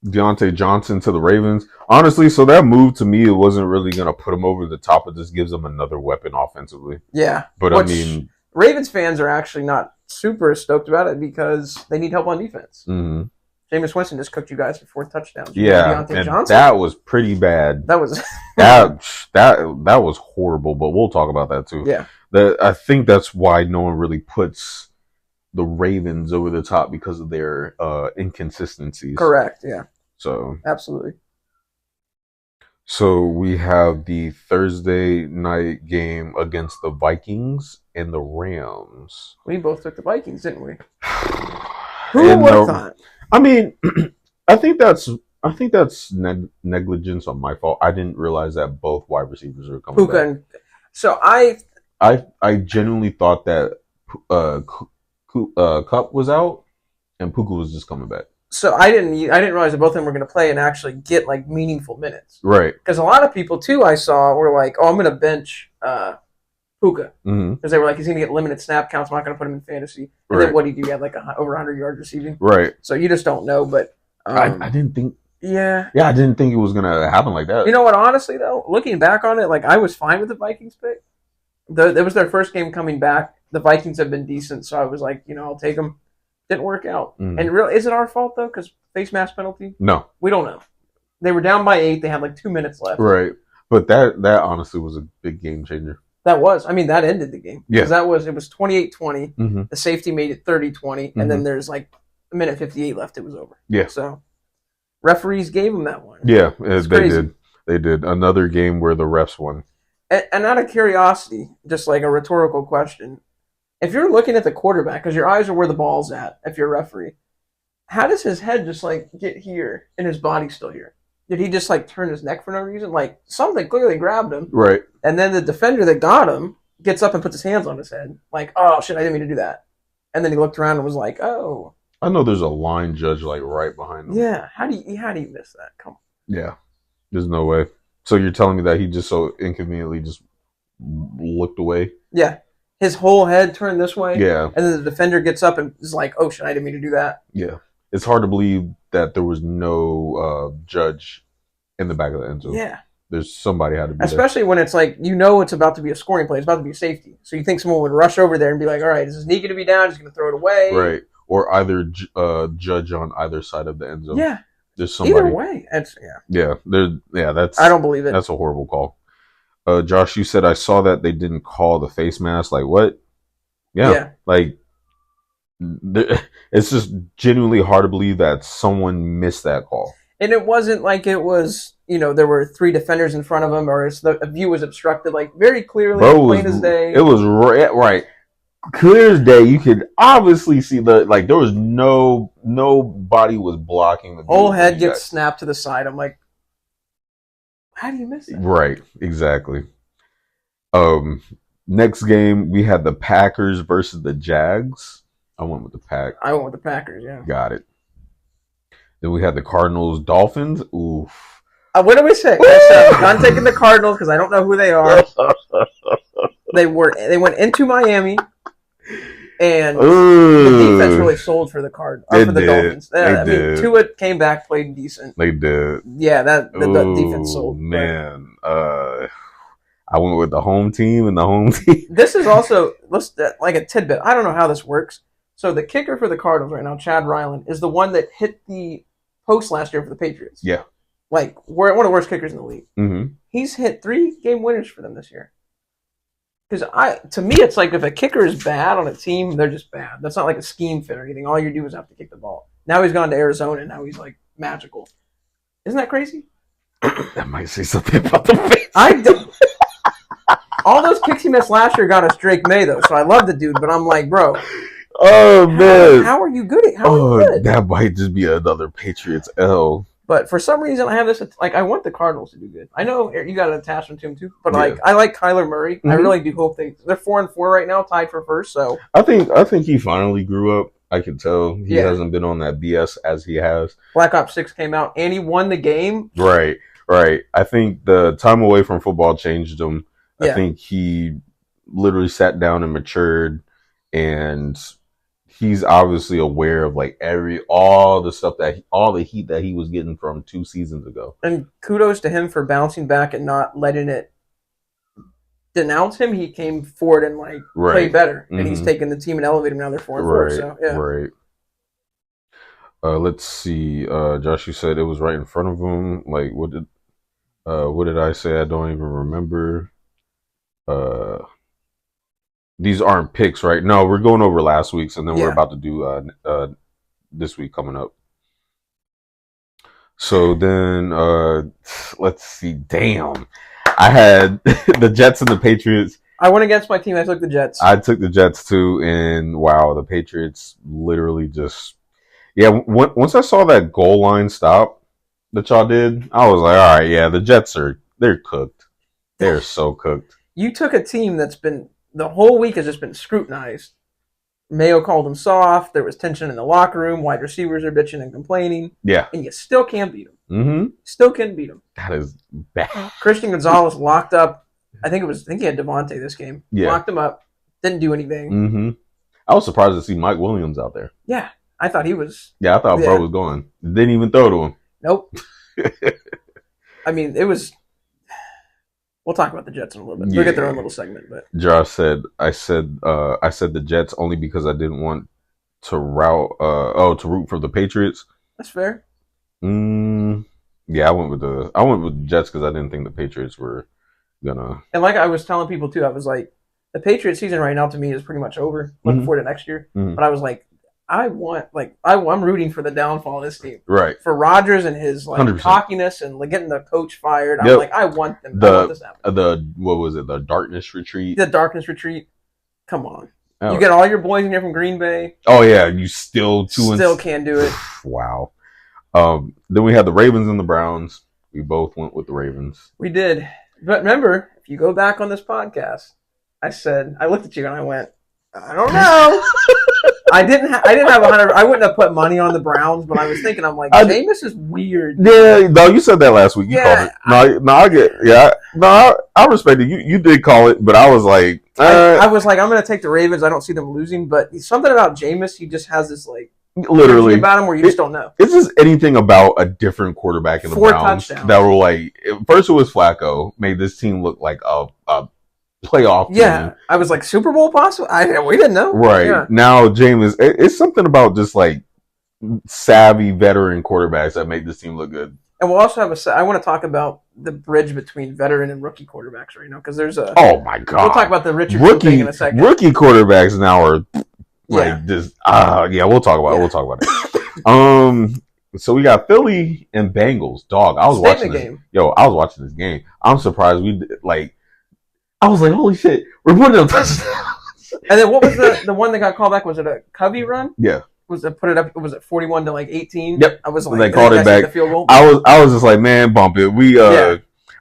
Deontay Johnson to the Ravens. Honestly, so that move to me, it wasn't really going to put him over the top. It just gives them another weapon offensively. Yeah. But I mean, Ravens fans are actually not super stoked about it because they need help on defense. Mm-hmm. Jameis Winston just cooked you guys for 4 touchdowns. Yeah, and that was pretty bad. That was that was horrible. But we'll talk about that too. Yeah. I think that's why no one really puts the Ravens over the top, because of their inconsistencies. Correct, yeah. So absolutely. So we have the Thursday night game against the Vikings and the Rams. We both took the Vikings, didn't we? Who would have thought? I mean, I think that's negligence on my fault. I didn't realize that both wide receivers were coming back. So I genuinely thought that Kupp was out and Puka was just coming back. So I didn't realize that both of them were going to play and actually get like meaningful minutes. Right. Because a lot of people too I saw were like, "Oh, I'm going to bench Puka," because they were like, "He's going to get limited snap counts. I'm not going to put him in fantasy." And then what did he do? He had like over 100 yards receiving. Right. So you just don't know. But I didn't think. Yeah. Yeah, I didn't think it was going to happen like that. You know what? Honestly, though, looking back on it, like I was fine with the Vikings pick. It was their first game coming back. The Vikings have been decent, so I was like, I'll take them. Didn't work out. And really, is it our fault though? Because face mask penalty? No, we don't know. They were down by 8. They had like 2 minutes left. Right, but that honestly was a big game changer. That was. I mean, that ended the game. Yeah, it was 28-20. The safety made it 30-20, and then there's like a minute 58 left. It was over. Yeah. So referees gave them that one. Yeah, they did. They did another game where the refs won. And out of curiosity, just like a rhetorical question. If you're looking at the quarterback, because your eyes are where the ball's at, if you're a referee, how does his head just like get here and his body still here? Did he just like turn his neck for no reason? Like something clearly grabbed him. Right. And then the defender that got him gets up and puts his hands on his head. Like, oh shit, I didn't mean to do that. And then he looked around and was like, oh. I know there's a line judge like right behind him. Yeah. How do you miss that? Come on. Yeah. There's no way. So you're telling me that he just so inconveniently just looked away? Yeah. His whole head turned this way. Yeah. And then the defender gets up and is like, oh shit, I didn't mean to do that. Yeah. It's hard to believe that there was no judge in the back of the end zone. Yeah. There's somebody had to be Especially when it's like, it's about to be a scoring play. It's about to be a safety. So you think someone would rush over there and be like, all right, is this knee going to be down? He's going to throw it away. Right. Or either judge on either side of the end zone. Yeah. There's Either somebody. way, it's That's I don't believe it. That's a horrible call. Josh, you said I saw that they didn't call the face mask. Like what? Yeah. Like it's just genuinely hard to believe that someone missed that call. And it wasn't like it was, there were 3 defenders in front of him, or the view was obstructed. Like very clearly, plain as day. It was right. Clear as day. You could obviously see there was nobody was blocking the whole head gets snapped to the side. I'm like, how do you miss that? Right, exactly. Next game we had the Packers versus the Jags. I went with the Packers. Yeah, got it. Then we had the Cardinals Dolphins. Oof. What did we say? I said I'm done taking the Cardinals because I don't know who they are. They went into Miami. And the defense really sold for the Dolphins. Tua came back, played decent. They did. Yeah, the defense sold. Man, I went with the home team and the home team. This is also like a tidbit. I don't know how this works. So the kicker for the Cardinals right now, Chad Ryland, is the one that hit the post last year for the Patriots. Yeah, like we're one of the worst kickers in the league. Mm-hmm. He's hit 3 game winners for them this year. Because to me, it's like if a kicker is bad on a team, they're just bad. That's not like a scheme fit or anything. All you do is have to kick the ball. Now he's gone to Arizona, and now he's like magical. Isn't that crazy? That might say something about the face. I don't. All those kicks he missed last year got us Drake May though, so I love the dude. But I'm like, bro. Oh man, how are you good? How are you good? That might just be another Patriots L. But for some reason, I have this. Like, I want the Cardinals to do good. I know you got an attachment to him too, but I like Kyler Murray. Mm-hmm. I really do hope they're 4-4 right now, tied for first. So I think he finally grew up. I can tell he hasn't been on that BS as he has. Black Ops 6 came out and he won the game. Right. I think the time away from football changed him. I think he literally sat down and matured, and he's obviously aware of like all the heat that he was getting from 2 seasons ago. And kudos to him for bouncing back and not letting it denounce him. He came forward and played better, and he's taken the team and elevated them. Now they're 4-4. So right. Let's see. Josh, you said it was right in front of him. Like what did I say? I don't even remember. These aren't picks, right? No, we're going over last week's, and then we're about to do this week coming up. So then, let's see. Damn, I had the Jets and the Patriots. I went against my team. I took the Jets. I took the Jets too, and wow, the Patriots literally just once I saw that goal line stop that y'all did, I was like, all right, yeah, the Jets they're cooked. They're so cooked. You took a team that's been the whole week has just been scrutinized. Mayo called them soft. There was tension in the locker room. Wide receivers are bitching and complaining. Yeah. And you still can't beat them. Mm-hmm. Still can't beat them. That is bad. Christian Gonzalez locked up. I think he had Devontae this game. Yeah. Locked him up. Didn't do anything. Mm-hmm. I was surprised to see Mike Williams out there. Yeah. I thought he was. Yeah, I thought bro was going. Didn't even throw to him. Nope. I mean, it was. We'll talk about the Jets in a little bit. They'll get their own little segment. But Josh said, I said the Jets only because I didn't want to root for the Patriots. That's fair. Yeah, I went with the Jets because I didn't think the Patriots were gonna. And like I was telling people too, I was like, the Patriots season right now to me is pretty much over. Looking forward to next year. Mm-hmm. But I was like, I'm rooting for the downfall of this team. Right. For Rodgers and his 100%. Cockiness and getting the coach fired. I'm like, I want them. I want this to happen. What was it? The darkness retreat. The darkness retreat. Come on. Oh. You get all your boys in here from Green Bay. Oh yeah, you still can't do it. Wow. Then we had the Ravens and the Browns. We both went with the Ravens. We did. But remember, if you go back on this podcast, I looked at you and I went, I don't know. I didn't have 100. I wouldn't have put money on the Browns, but I was thinking, I'm like, Jameis is weird. Yeah, no, you said that last week. You called it. I respect it. You did call it, but I was like, I was like, I'm going to take the Ravens. I don't see them losing, but something about Jameis, he just has this literally about him where you just don't know. It's just anything about a different quarterback in the 4 Browns touchdowns. That were like, first it was Flacco, made this team look like a playoff team. Yeah, I was like, Super Bowl possible? We didn't know. Right. Yeah. Now, Jameis, it's something about just like savvy veteran quarterbacks that make this team look good. And we'll also have I want to talk about the bridge between veteran and rookie quarterbacks right now because there's a. Oh my god! We'll talk about the Richardson thing in a second. Rookie quarterbacks now are like this. Yeah, we'll talk about it. We'll talk about it. So we got Philly and Bengals. Dog, I was watching this game. I was watching this game. I'm surprised I was like, holy shit, we're putting up touchdowns. And then what was the one that got called back? Was it a Covey run? Yeah. Was it 41 to 18? Yep. I was like, they called it back. The field goal. I was just like, man, bump it.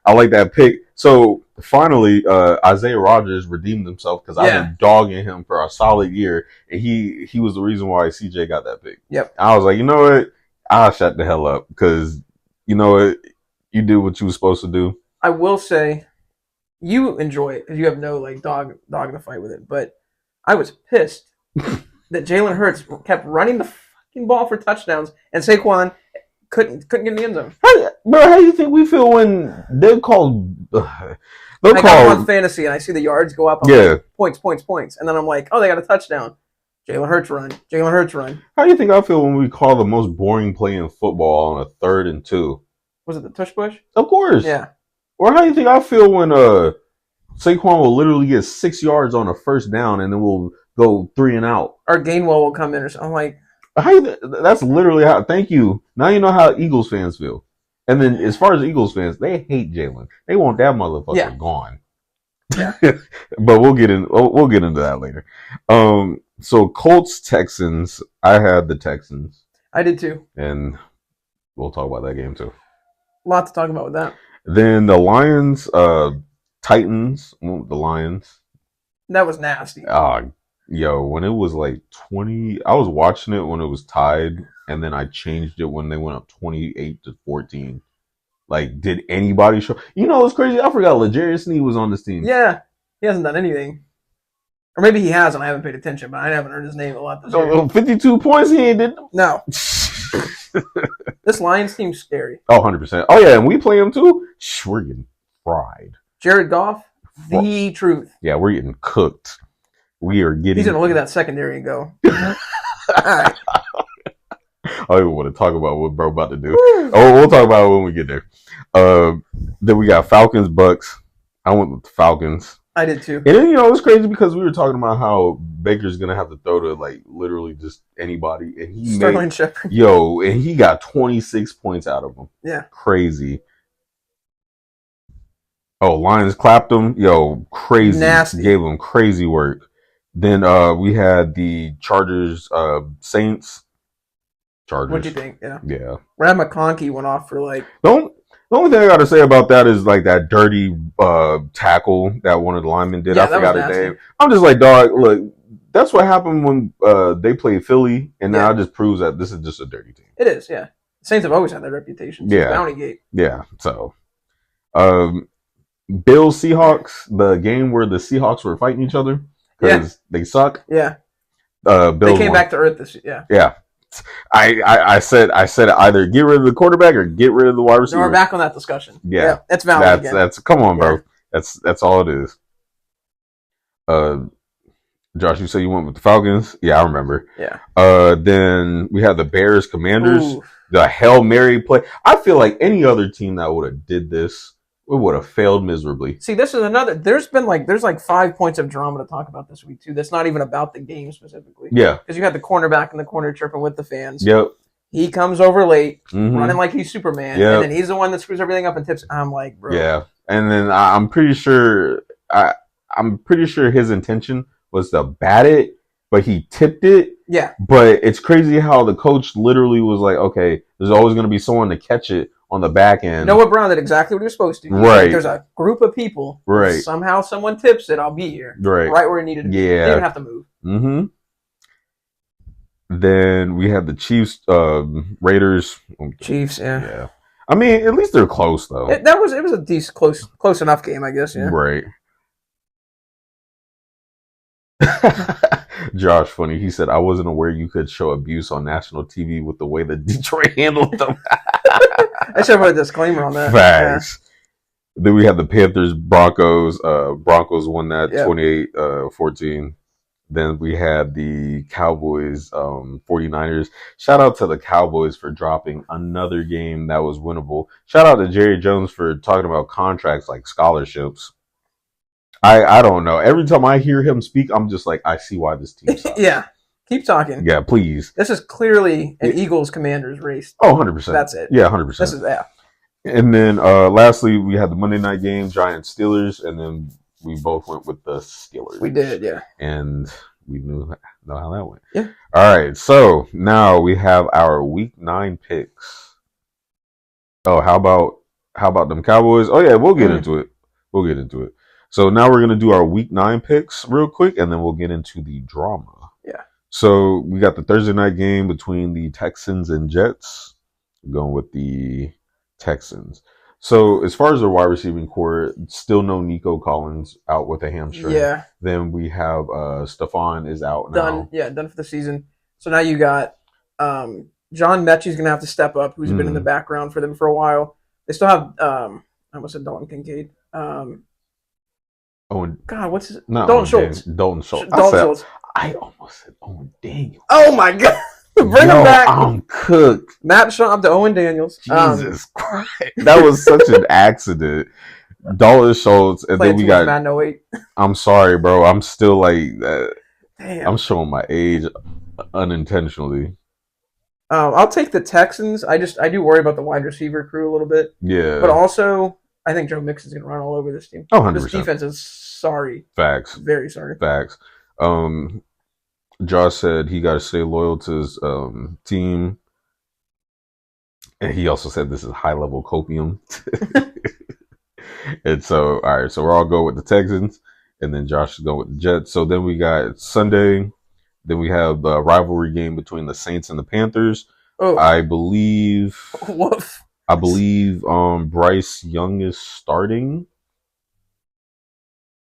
I like that pick. So finally, Isaiah Rodgers redeemed himself because I've been dogging him for a solid year, and he was the reason why CJ got that pick. Yep. I was like, you know what? I'll shut the hell up because you know what? You did what you were supposed to do. I will say, you enjoy it because you have no dog in the fight with it, but I was pissed that Jalen Hurts kept running the fucking ball for touchdowns, and Saquon couldn't get in the end zone. How do you think we feel when they'll call? I got on fantasy, and I see the yards go up. I'm like, points, and then I'm like, oh, they got a touchdown. Jalen Hurts run. How do you think I feel when we call the most boring play in football on a 3rd and 2? Was it the tush push? Of course. Yeah. Or how do you think I feel when Saquon will literally get 6 yards on a first down and then we'll go 3 and out? Or Gainwell will come in or something. I'm like, that's literally how. Thank you. Now you know how Eagles fans feel. And then as far as Eagles fans, they hate Jalen. They want that motherfucker gone. Yeah. But we'll get into that later. So Colts Texans. I had the Texans. I did too. And we'll talk about that game too. A lot to talk about with that. Then the Lions, Titans. The Lions. That was nasty. When it was like 20, I was watching it when it was tied, and then I changed it when they went up 28-14. Like, did anybody show? You know, it's crazy. I forgot L'Jarius Sneed was on this team. Yeah, he hasn't done anything, or maybe he has, and I haven't paid attention. But I haven't heard his name a lot this year. 52 points, he ain't did. No. This Lions team's scary. Oh, 100%. Oh yeah, and we play him too. We're getting fried. Jared Goff, the truth. Yeah, we're getting cooked. We are getting. He's gonna look at that secondary and go. All right. I don't even want to talk about what bro about to do. We'll talk about it when we get there. Then we got Falcons, Bucks. I went with the Falcons. I did too. And then, it's crazy because we were talking about how Baker's going to have to throw to, literally just anybody. And Sterling Shepard. And he got 26 points out of him. Yeah. Crazy. Oh, Lions clapped him. Crazy. Nasty. Gave him crazy work. Then we had the Chargers, Saints. Chargers. What'd you think? Yeah. Yeah. Brad McConkey went off for The only thing I got to say about that is that dirty tackle that one of the linemen did. I forgot his name. I'm just like, dog, look, that's what happened when they played Philly, and now it just proves that this is just a dirty team. It is, yeah. Saints have always had that reputation. Yeah. Bounty Gate. Yeah. So, Bills Seahawks, the game where the Seahawks were fighting each other because they suck. Yeah. Bills they came back to earth this year. Yeah. Yeah. I said either get rid of the quarterback or get rid of the wide receiver. No, we're back on that discussion. Yeah. That's valid. That's come on, bro. Yeah. That's all it is. Josh, you said you went with the Falcons? Yeah, I remember. Yeah. Then we have the Bears Commanders. Ooh. The Hail Mary play. I feel like any other team that would have did this, it would have failed miserably. See, this is another. There's 5 points of drama to talk about this week too. That's not even about the game specifically. Yeah, because you had the cornerback in the corner chirping with the fans. Yep. He comes over late, running like he's Superman, yep. and then he's the one that screws everything up and tips. I'm like, bro. Yeah, and then I'm pretty sure his intention was to bat it, but he tipped it. Yeah. But it's crazy how the coach literally was like, okay, there's always going to be someone to catch it on the back end. Noah Brown did exactly what he was supposed to. Right. There's a group of people. Right. Somehow someone tips it, I'll be here. Right. Right where it needed to be. Yeah. Didn't even have to move. Mm-hmm. Then we had the Chiefs, Raiders. Chiefs, yeah. Yeah. I mean, at least they're close though. It was a decent, close enough game, I guess. Yeah. Right. Josh, funny. He said, "I wasn't aware you could show abuse on national TV with the way that Detroit handled them." I should have put a disclaimer on that. Facts. Yeah. Then we have the Panthers, Broncos. Broncos won that 28-14. Then we had the Cowboys 49ers. Shout out to the Cowboys for dropping another game that was winnable. Shout out to Jerry Jones for talking about contracts like scholarships. I don't know. Every time I hear him speak, I'm just like, I see why this team sucks. Yeah. Keep talking. Yeah, please. This is clearly an Eagles Commanders race. Oh, 100%. That's it. Yeah, 100%. This is And then lastly, we had the Monday night game, Giants Steelers, and then we both went with the Steelers. We did, yeah. And we know how that went. Yeah. All right, so now we have our Week 9 picks. Oh, how about them Cowboys? Oh yeah, we'll get into it. We'll get into it. So now we're gonna do our Week 9 picks real quick, and then we'll get into the drama. Yeah. So we got the Thursday night game between the Texans and Jets. I'm going with the Texans. So as far as the wide receiving core, still no Nico Collins, out with a hamstring. Yeah. Then we have Stefon is out now. Done for the season. So now you got John Mechie's going to have to step up, who's been in the background for them for a while. They still have I almost said Dalton Kincaid. Owen. God, what's his? Dalton Schultz. Dalton Schultz. I almost said Owen Daniels. Oh my God. Bring him back. I'm cooked. Matt Sean to Owen Daniels. Jesus Christ. That was such an accident. Dalton Schultz. And then we got Madden 08. I'm sorry, bro. I'm still like that. Damn. I'm showing my age unintentionally. I'll take the Texans. I do worry about the wide receiver crew a little bit. Yeah. But also, I think Joe Mixon's going to run all over this team. Oh, 100%. This defense is sorry. Facts. Very sorry. Facts. Josh said he got to stay loyal to his team. And he also said this is high-level copium. And so, all right, so we're all going with the Texans, and then Josh is going with the Jets. So then we got Sunday. Then we have the rivalry game between the Saints and the Panthers. Oh. I believe Woof. Bryce Young is starting.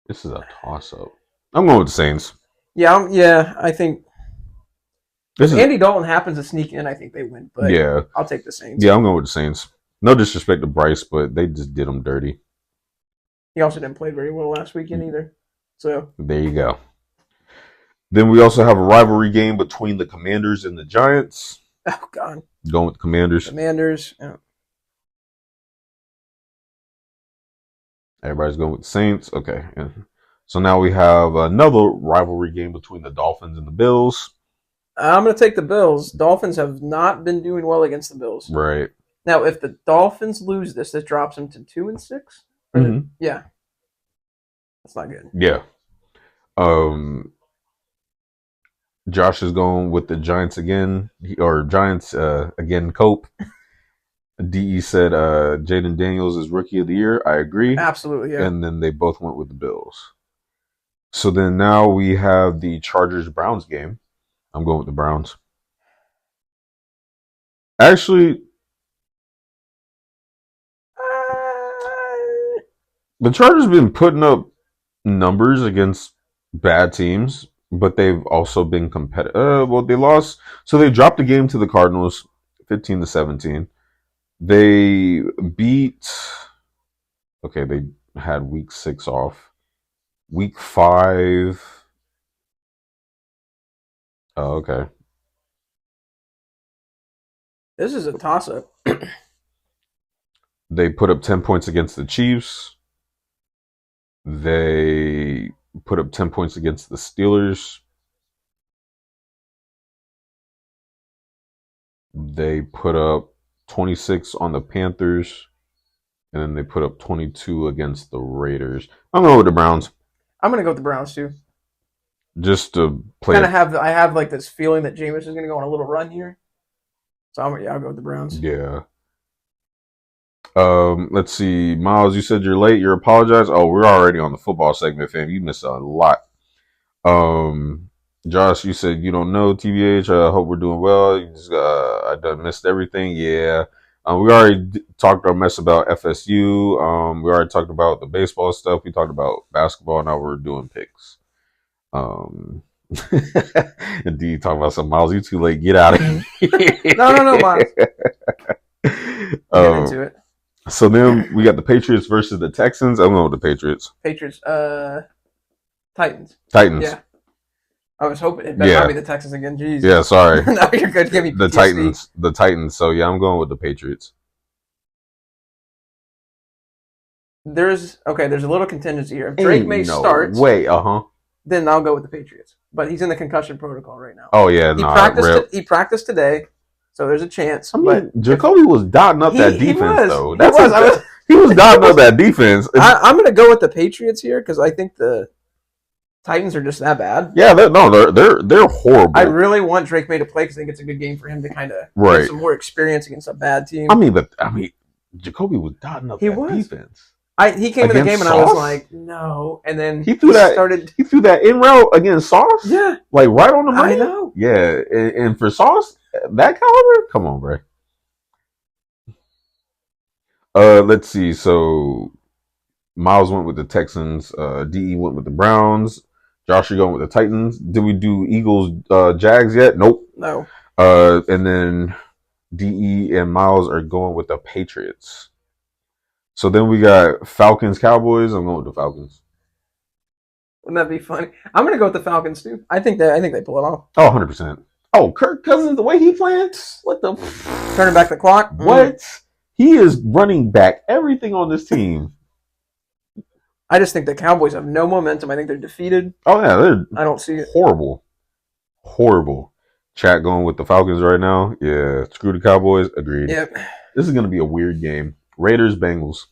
This is a toss-up. I'm going with the Saints. Yeah, I think if Andy Dalton happens to sneak in, I think they win. But yeah, I'll take the Saints. Yeah, I'm going with the Saints. No disrespect to Bryce, but they just did him dirty. He also didn't play very well last weekend either. So there you go. Then we also have a rivalry game between the Commanders and the Giants. Oh, God. Going with the Commanders. Yeah. Everybody's going with the Saints. Okay. So now we have another rivalry game between the Dolphins and the Bills. I'm going to take the Bills. Dolphins have not been doing well against the Bills. Right. Now, if the Dolphins lose this drops them to 2-6. Yeah. That's not good. Yeah. Josh is going with the Giants again, again, Cope. DE said Jaden Daniels is Rookie of the Year. I agree. Absolutely, yeah. And then they both went with the Bills. So then now we have the Chargers-Browns game. I'm going with the Browns. Actually, the Chargers have been putting up numbers against bad teams, but they've also been competitive. Well, they lost. So they dropped the game to the Cardinals 15-17. They beat. Okay, they had week 6 off. Week 5. Oh, okay. This is a toss-up. They put up 10 points against the Chiefs. They put up 10 points against the Steelers. They put up 26 on the Panthers. And then they put up 22 against the Raiders. I'm going with the Browns. I'm going to go with the Browns, too. Just to play. I have like this feeling that Jameis is going to go on a little run here. So I'll go with the Browns. Yeah. Let's see. Miles, you said you're late. You apologize. Oh, we're already on the football segment, fam. You missed a lot. Josh, you said you don't know TBH. I hope we're doing well. You just, I done missed everything. Yeah. We already talked our mess about FSU. We already talked about the baseball stuff. We talked about basketball. Now we're doing picks. Indeed, talking about some Miles. You too late. Get out of here. No, Miles. Get into it. So then we got the Patriots versus the Texans. I'm going with the Patriots. Patriots. Titans. Titans. Yeah. I was hoping it better not be the Texans again. Jeez. Yeah, sorry. No, you're good. Give me the PTSD. The Titans. So yeah, I'm going with the Patriots. There's a little contingency here. If Drake May starts, then I'll go with the Patriots. But he's in the concussion protocol right now. Oh yeah, he practiced today, so there's a chance. I mean, Jacoby was dotting up that defense though. He was dotting up that defense. I'm going to go with the Patriots here because I think the Titans are just that bad. Yeah, they're horrible. I really want Drake May to play because I think it's a good game for him to kind of get some more experience against a bad team. I mean, Jacoby was dotting up that defense. He came in the game and I was like, no. And then he threw that in route against Sauce. Yeah, like right on the money. I know. Yeah, and for Sauce, that caliber, come on, bro. Let's see. So Miles went with the Texans. DE went with the Browns. Josh, you're going with the Titans. Did we do Eagles, Jags yet? Nope. No. And then DE and Miles are going with the Patriots. So then we got Falcons, Cowboys. I'm going with the Falcons. Wouldn't that be funny? I'm going to go with the Falcons too. I think they pull it off. Oh, 100%. Oh, Kirk Cousins, the way he playing, what the? Turning back the clock. What? He is running back everything on this team. I just think the Cowboys have no momentum. I think they're defeated. Oh yeah, I don't see it. Horrible. Chat going with the Falcons right now. Yeah, screw the Cowboys. Agreed. Yep. This is going to be a weird game. Raiders, Bengals.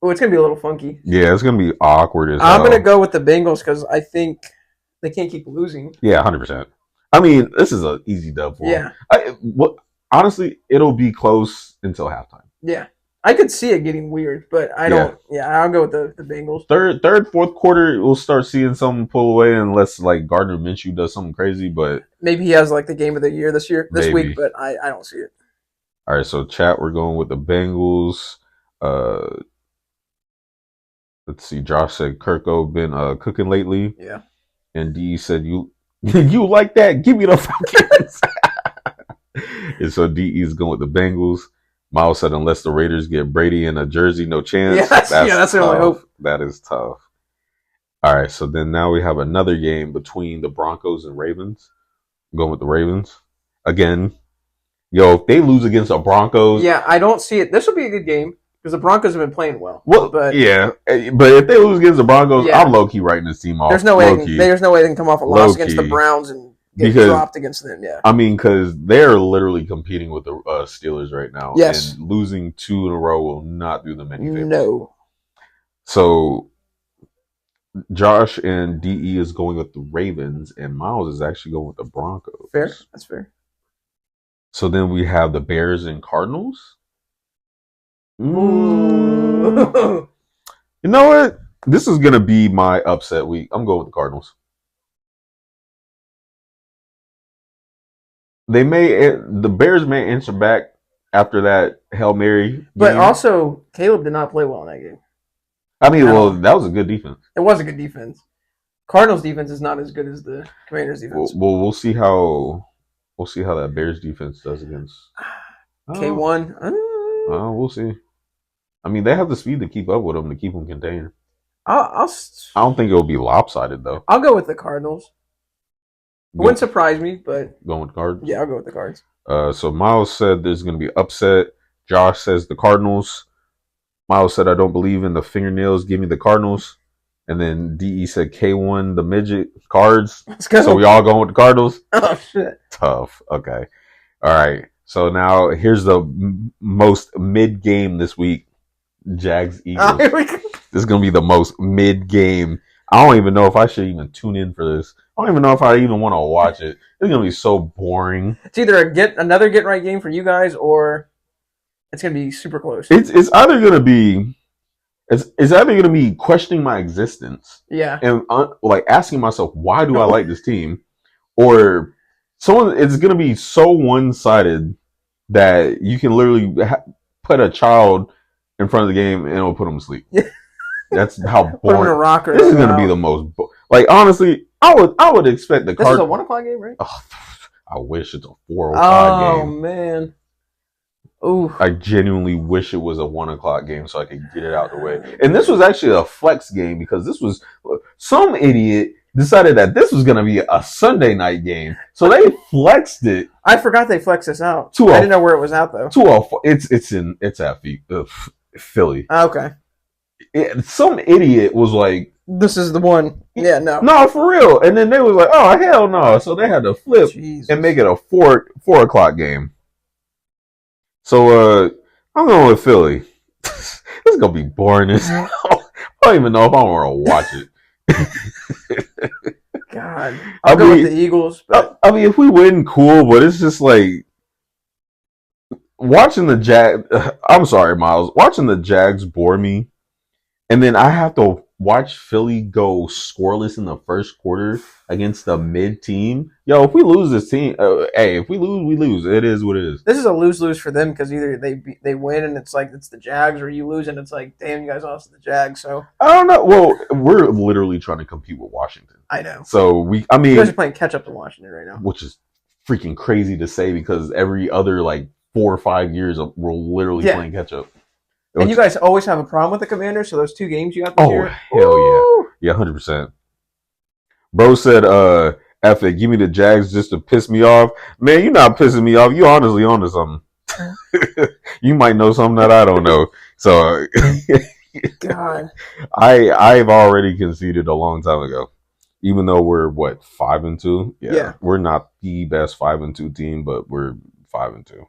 Oh, it's going to be a little funky. Yeah, it's going to be awkward as hell. I'm going to go with the Bengals because I think they can't keep losing. Yeah, 100%. I mean, this is an easy dub for them. Honestly, it'll be close until halftime. Yeah. I could see it getting weird, but I don't. Yeah, I'll go with the Bengals. Third, fourth quarter, we'll start seeing something pull away unless like Gardner Minshew does something crazy. But maybe he has like the game of the year this week, but I don't see it. All right, so chat, we're going with the Bengals. Let's see. Josh said Kirko been cooking lately. Yeah. And D said you like that? Give me the Falcons. And so DE is going with the Bengals. Miles said unless the Raiders get Brady in a jersey, no chance. Yeah, that's the only hope. That is tough. All right, so then now we have another game between the Broncos and Ravens. I'm going with the Ravens. Again, if they lose against the Broncos... Yeah, I don't see it. This will be a good game because the Broncos have been playing well. But if they lose against the Broncos, I'm low-key writing this team off. There's no way they can come off a loss against the Browns and get dropped against them. Yeah, I mean, because they're literally competing with the Steelers right now. Yes, and losing 2 in a row will not do them any favors. No. So Josh and DE is going with the Ravens, and Miles is actually going with the Broncos. Fair, that's fair. So then we have the Bears and Cardinals. You know what? This is gonna be my upset week. I'm going with the Cardinals. The Bears may answer back after that Hail Mary game. But also, Caleb did not play well in that game. I mean, that was a good defense. It was a good defense. Cardinals defense is not as good as the Commanders defense. Well, we'll see how that Bears defense does against K1. We'll see. I mean, they have the speed to keep up with them to keep them contained. I don't think it'll be lopsided though. I'll go with the Cardinals. It wouldn't surprise me, but going with the Cards. Yeah, I'll go with the Cards. So Miles said there's going to be upset. Josh says the Cardinals. Miles said I don't believe in the fingernails. Give me the Cardinals. And then DE said K1 the midget Cards. Let's go. So we all going with the Cardinals. Oh shit! Tough. Okay. All right. So now here's the most mid game this week. Jags Eagles. Here we go. This is gonna be the most mid game. I don't even know if I should even tune in for this. I don't even know if I even want to watch it. It's gonna be so boring. It's either another get right game for you guys, or it's gonna be super close. It's either gonna be questioning my existence. Yeah. And like asking myself, why do I like this team? Or it's gonna be so one sided that you can literally put a child in front of the game and it'll put them to sleep. That's how boring. Put them in a rocker. This is going to be the most honestly, I would expect the This is a 1 o'clock game, right? Oh, I wish it's a 4:05 game. Oh man. Ooh. I genuinely wish it was a 1 o'clock game so I could get it out the way. And this was actually a flex game because this was some idiot decided that this was going to be a Sunday night game, so they flexed it. I forgot they flexed this out. I didn't know where it was out though. It's at Philly. Okay. Some idiot was like, "This is the one." Yeah, no, for real. And then they was like, "Oh hell no!" So they had to flip and make it a 4 o'clock game. So I'm going with Philly. This is gonna be boring as hell. I don't even know if I want to watch it. God, I'll go with the Eagles. But I mean, if we win, cool. But it's just like watching the I'm sorry, Miles. Watching the Jags bore me, and then I have to watch Philly go scoreless in the first quarter against a mid team. Yo, if we lose this team, hey, if we lose, we lose. It is what it is. This is a lose-lose for them because either they win and it's like it's the Jags, or you lose and it's like, damn, you guys lost to the Jags. So I don't know. Well, we're literally trying to compete with Washington. I know. So you guys are playing catch up to Washington right now, which is freaking crazy to say because every other like 4 or 5 years we're literally playing catch up. And you guys always have a problem with the Commanders, so those 2 games you got this year. Hell Woo! Yeah. 100%. Bro said, F it, give me the Jags just to piss me off. Man, you're not pissing me off. You honestly onto something. You might know something that I don't know. So God. I've already conceded a long time ago. Even though we're 5-2? Yeah. We're not the best 5-2 team, but we're 5-2.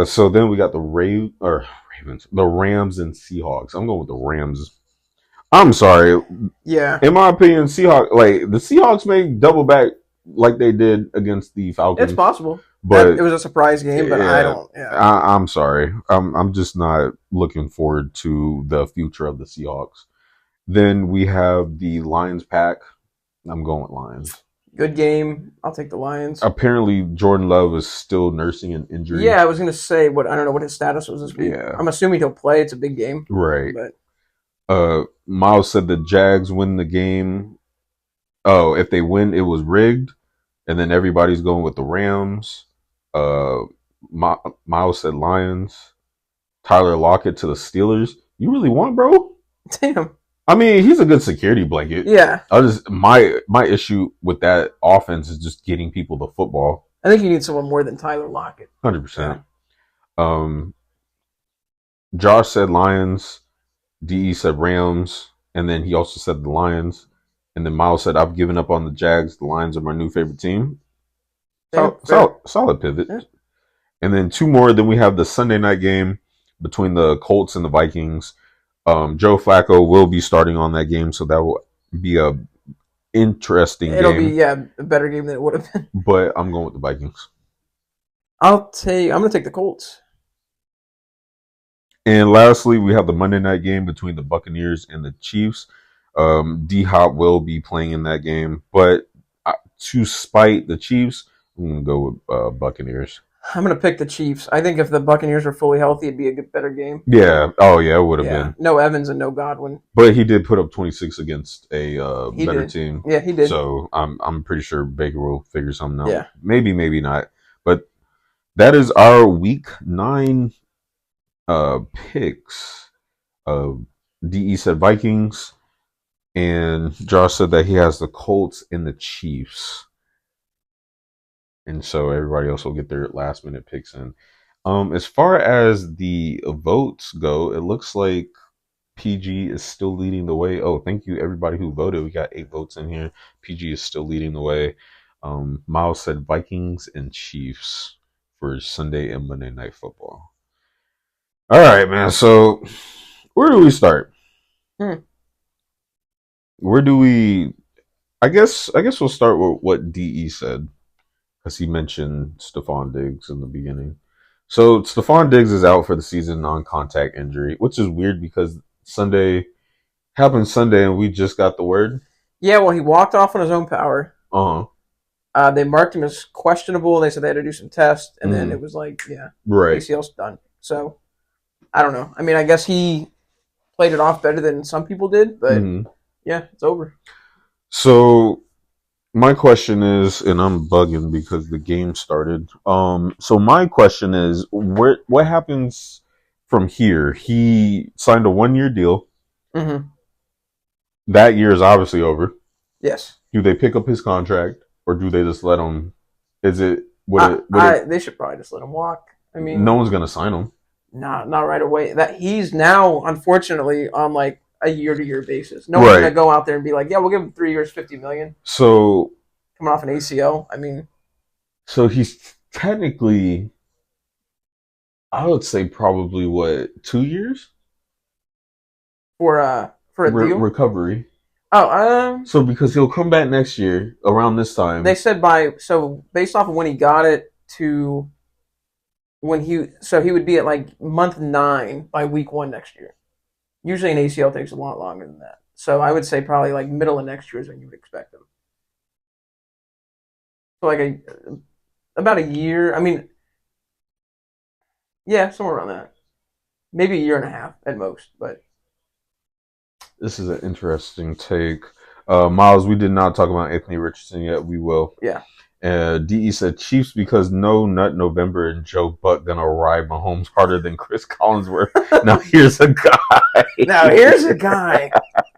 So then we got the Ravens, the Rams and Seahawks. I'm going with the Rams. I'm sorry. Yeah. In my opinion, the Seahawks may double back like they did against the Falcons. It's possible. But it was a surprise game, but I don't. Yeah. I'm sorry. I'm just not looking forward to the future of the Seahawks. Then we have the Lions pack. I'm going with Lions. Good game. I'll take the Lions. Apparently, Jordan Love is still nursing an injury. Yeah, I was going to say I don't know what his status was this week. Yeah. I'm assuming he'll play. It's a big game. Right. But Miles said the Jags win the game. Oh, if they win, it was rigged. And then everybody's going with the Rams. Miles said Lions. Tyler Lockett to the Steelers. You really want, bro? Damn. I mean, he's a good security blanket. Yeah. My issue with that offense is just getting people the football. I think you need someone more than Tyler Lockett. 100%. Josh said Lions. DE said Rams. And then he also said the Lions. And then Miles said, I've given up on the Jags. The Lions are my new favorite team. Solid pivot. Yeah. And then 2 more. Then we have the Sunday night game between the Colts and the Vikings. Joe Flacco will be starting on that game, so that will be a interesting game. It'll be a better game than it would have been. But I'm going with the Vikings. I'm going to take the Colts. And lastly, we have the Monday night game between the Buccaneers and the Chiefs. D-Hop will be playing in that game, but to spite the Chiefs, I'm going to go with Buccaneers. I'm going to pick the Chiefs. I think if the Buccaneers were fully healthy, it'd be a better game. Yeah. Oh, yeah, it would have been. No Evans and no Godwin. But he did put up 26 against a better team. Yeah, he did. So I'm pretty sure Baker will figure something out. Yeah. Maybe, maybe not. But that is our Week 9 picks. DE said Vikings. And Josh said that he has the Colts and the Chiefs. And so everybody else will get their last minute picks in. As far as the votes go, it looks like PG is still leading the way. Oh, thank you everybody who voted. We got 8 votes in here. PG is still leading the way. Miles said Vikings and Chiefs for Sunday and Monday Night Football. All right, man. So where do we start? Where do we? I guess we'll start with what DE said, because he mentioned Stefon Diggs in the beginning. So Stefon Diggs is out for the season, non-contact injury, which is weird because happened Sunday and we just got the word. Yeah, well, he walked off on his own power. They marked him as questionable. They said they had to do some tests, and then it was like, right, ACL's done. So I don't know. I mean, I guess he played it off better than some people did, but yeah, it's over. So my question is, and I'm bugging because the game started. So my question is, what happens from here? He signed a 1-year deal. That year is obviously over. Yes. Do they pick up his contract or do they just let him? Is it would it? They should probably just let him walk. I mean, No one's gonna sign him. not right away. That he's now unfortunately on like a year-to-year basis. No one's gonna Right. go out there and be like, yeah, we'll give him 3 years, 50 million So coming off an ACL. I mean, he's technically, I would say probably what, 2 years for a deal. recovery. Oh, So because he'll come back next year around this they time. said based off of when he got it to he would be at like month 9 by week 1 next year. Usually an ACL takes a lot longer than that. So I would say probably like middle of next year is when you would expect him. So like about a year. I mean, yeah, somewhere around that. Maybe a year and a half at most. But This is an interesting take. Miles, we did not talk about Anthony Richardson yet. We will. yeah, DE said Chiefs because no Nut November and Joe Buck gonna ride Mahomes harder than Chris Collinsworth. Now here's a guy. now here's a guy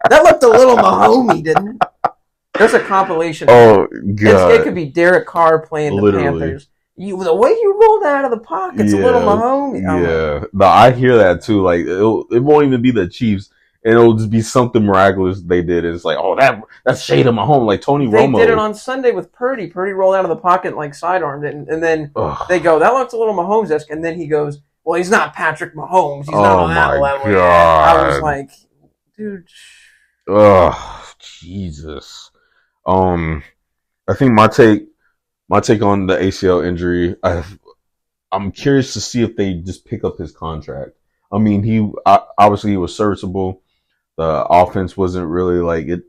that looked a little Mahomey, didn't it? There's a compilation. Oh God! It could be Derek Carr playing the Panthers. The way you rolled out of the pocket's a little Mahomey. Yeah, I hear that too. Like it won't even be the Chiefs, and it'll just be something miraculous they did. It's like, oh, that's shade of Mahomes, like Tony Romo. They did it on Sunday with Purdy. Purdy rolled out of the pocket and like sidearmed it, and then Ugh. they go, that looks a little Mahomes-esque, and then he goes, well, he's not Patrick Mahomes. He's not on that level yet. I was like, dude. Ugh, Jesus. I think my take on the ACL injury, I'm curious to see if they just pick up his contract. I mean, obviously he was serviceable. The offense wasn't really like it.